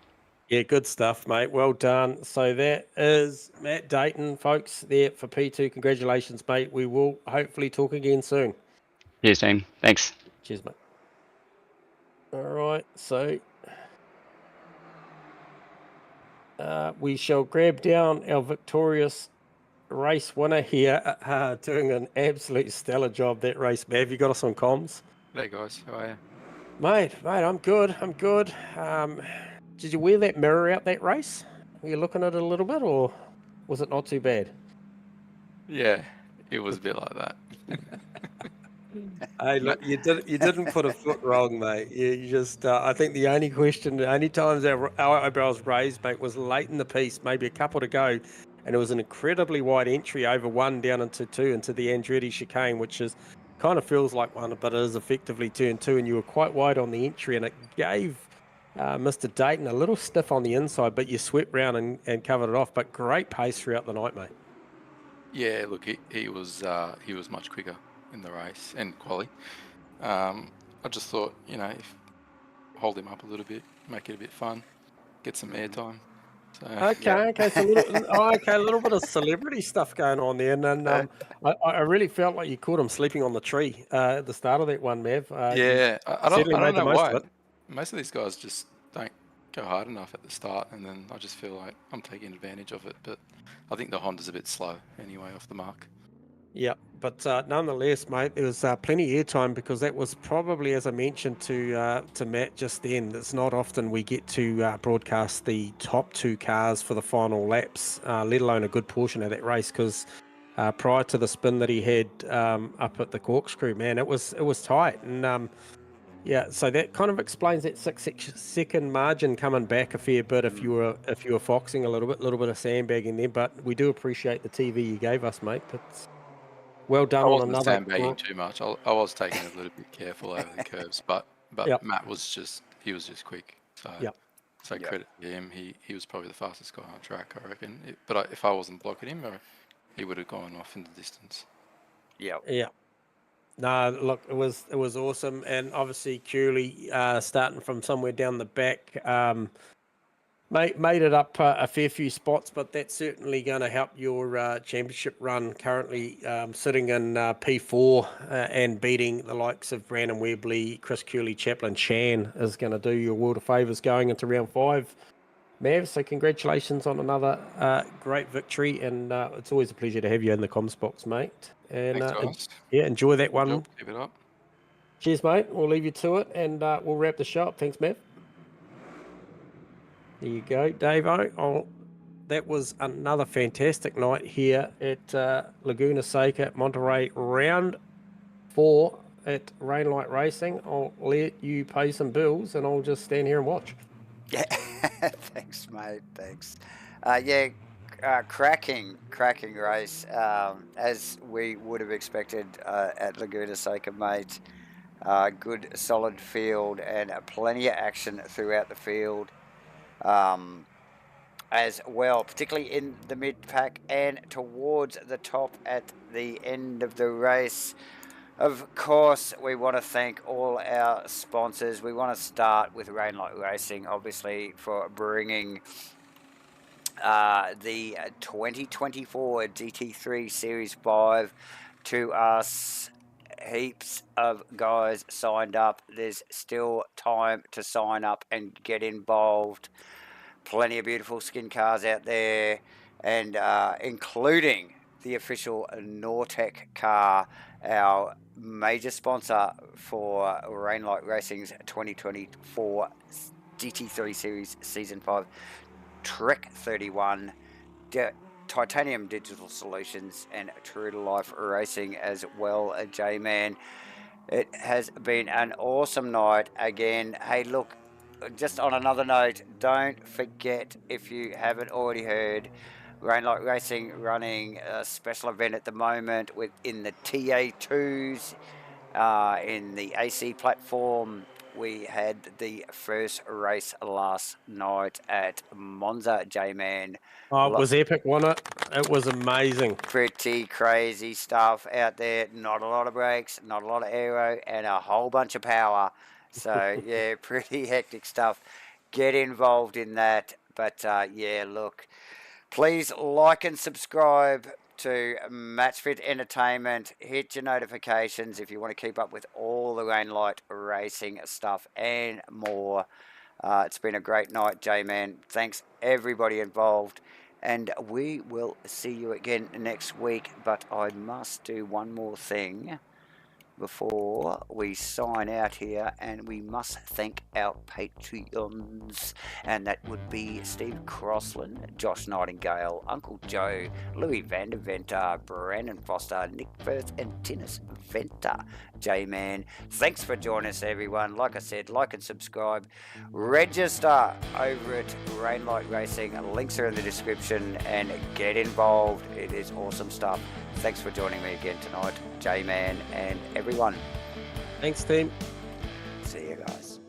Yeah, good stuff, mate. Well done. So that is Matt Dayton, folks, there for P2. Congratulations, mate. We will hopefully talk again soon. Cheers, team. Thanks. Cheers, mate. All right, so we shall grab down our victorious race winner here, doing an absolute stellar job that race. Mav, you got us on comms? Hey guys, how are you? Mate, I'm good. Did you wear that mirror out that race? Were you looking at it a little bit, or was it not too bad? Yeah, it was a bit like that. Hey, look, you didn't put a foot wrong, mate. You just, I think the only times our eyebrows raised, mate, was late in the piece, maybe a couple to go, and it was an incredibly wide entry over 1 down into 2 into the Andretti chicane, which is kind of feels like 1, but it is effectively turn 2, and you were quite wide on the entry, and it gave Mr. Dayton a little stiff on the inside, but you swept round and covered it off. But great pace throughout the night, mate. Yeah, look, he was much quicker in the race and quali. I just thought, if hold him up a little bit, make it a bit fun, get some airtime. So Okay, so a little bit of celebrity stuff going on there, and then I really felt like you caught him sleeping on the tree at the start of that one, Mav. yeah, I don't made the know most why. of it. Most of these guys just don't go hard enough at the start, and then I just feel like I'm taking advantage of it. But I think the Honda's a bit slow anyway off the mark. Yeah, but nonetheless, mate, there was plenty of airtime because that was probably, as I mentioned to Matt just then, it's not often we get to broadcast the top 2 cars for the final laps, let alone a good portion of that race, because prior to the spin that he had up at the corkscrew, man, it was tight, and yeah, so that kind of explains that 6-second margin coming back a fair bit if you were foxing a little bit of sandbagging there, but we do appreciate the TV you gave us, mate. But well done I on wasn't another. sandbagging too much. I was taking it a little bit careful over the curves, but Yep. Matt was just quick. So Yep. so credit to him. He was probably the fastest guy on track, I reckon. But if I wasn't blocking him, he would have gone off in the distance. Yeah. No, look, it was awesome, and obviously Cooley starting from somewhere down the back. Made it up a fair few spots, but that's certainly going to help your championship run. Currently sitting in P4 and beating the likes of Brandon Webley, Chris Cooley, Chaplin Chan is going to do you a world of favours going into round 5. Mav, so congratulations on another great victory, and it's always a pleasure to have you in the comms box, mate. And Thanks, guys. yeah, enjoy that one. Keep it up. Cheers, mate. We'll leave you to it, and we'll wrap the show up. Thanks, Mav. There you go, Dave-O. Oh, that was another fantastic night here at Laguna Seca at Monterey, round 4 at Rainlight Racing. I'll let you pay some bills, and I'll just stand here and watch. Yeah, thanks, mate. Thanks. Cracking race, as we would have expected at Laguna Seca, mate. Good, solid field and plenty of action throughout the field. As well, particularly in the mid-pack and towards the top at the end of the race. Of course, we want to thank all our sponsors. We want to start with Rainlight Racing, obviously, for bringing the 2024 GT3 Series 5 to us. Heaps of guys signed up. There's still time to sign up and get involved. Plenty of beautiful skin cars out there, and including the official Nortec car, our major sponsor for Rainlight Racing's 2024 GT3 Series Season 5 Trek 31, Titanium Digital Solutions, and True to Life Racing as well, J-Man. It has been an awesome night again. Hey, look, just on another note, don't forget, if you haven't already heard, Rainlight Racing running a special event at the moment in the TA2s, in the AC platform. We had the first race last night at Monza, J-Man. Oh, it was epic, wasn't it? It was amazing. Pretty crazy stuff out there. Not a lot of brakes, not a lot of aero, and a whole bunch of power. So, yeah, pretty hectic stuff. Get involved in that. But yeah, look, please like and subscribe to Matchfit Entertainment. Hit your notifications if you want to keep up with all the Rain Light racing stuff and more. It's been a great night, J-Man. Thanks everybody involved. And we will see you again next week. But I must do one more thing before we sign out here, and we must thank our Patreons, and that would be Steve Crossland, Josh Nightingale, Uncle Joe, Louis Vandeventer, Brandon Foster, Nick Firth, and Tinnis Venter. J-Man, thanks for joining us, everyone. Like I said, like and subscribe, register over at Rainlight Racing, links are in the description, and get involved. It is awesome stuff. Thanks for joining me again tonight, J-Man and everyone. Thanks, team. See you guys.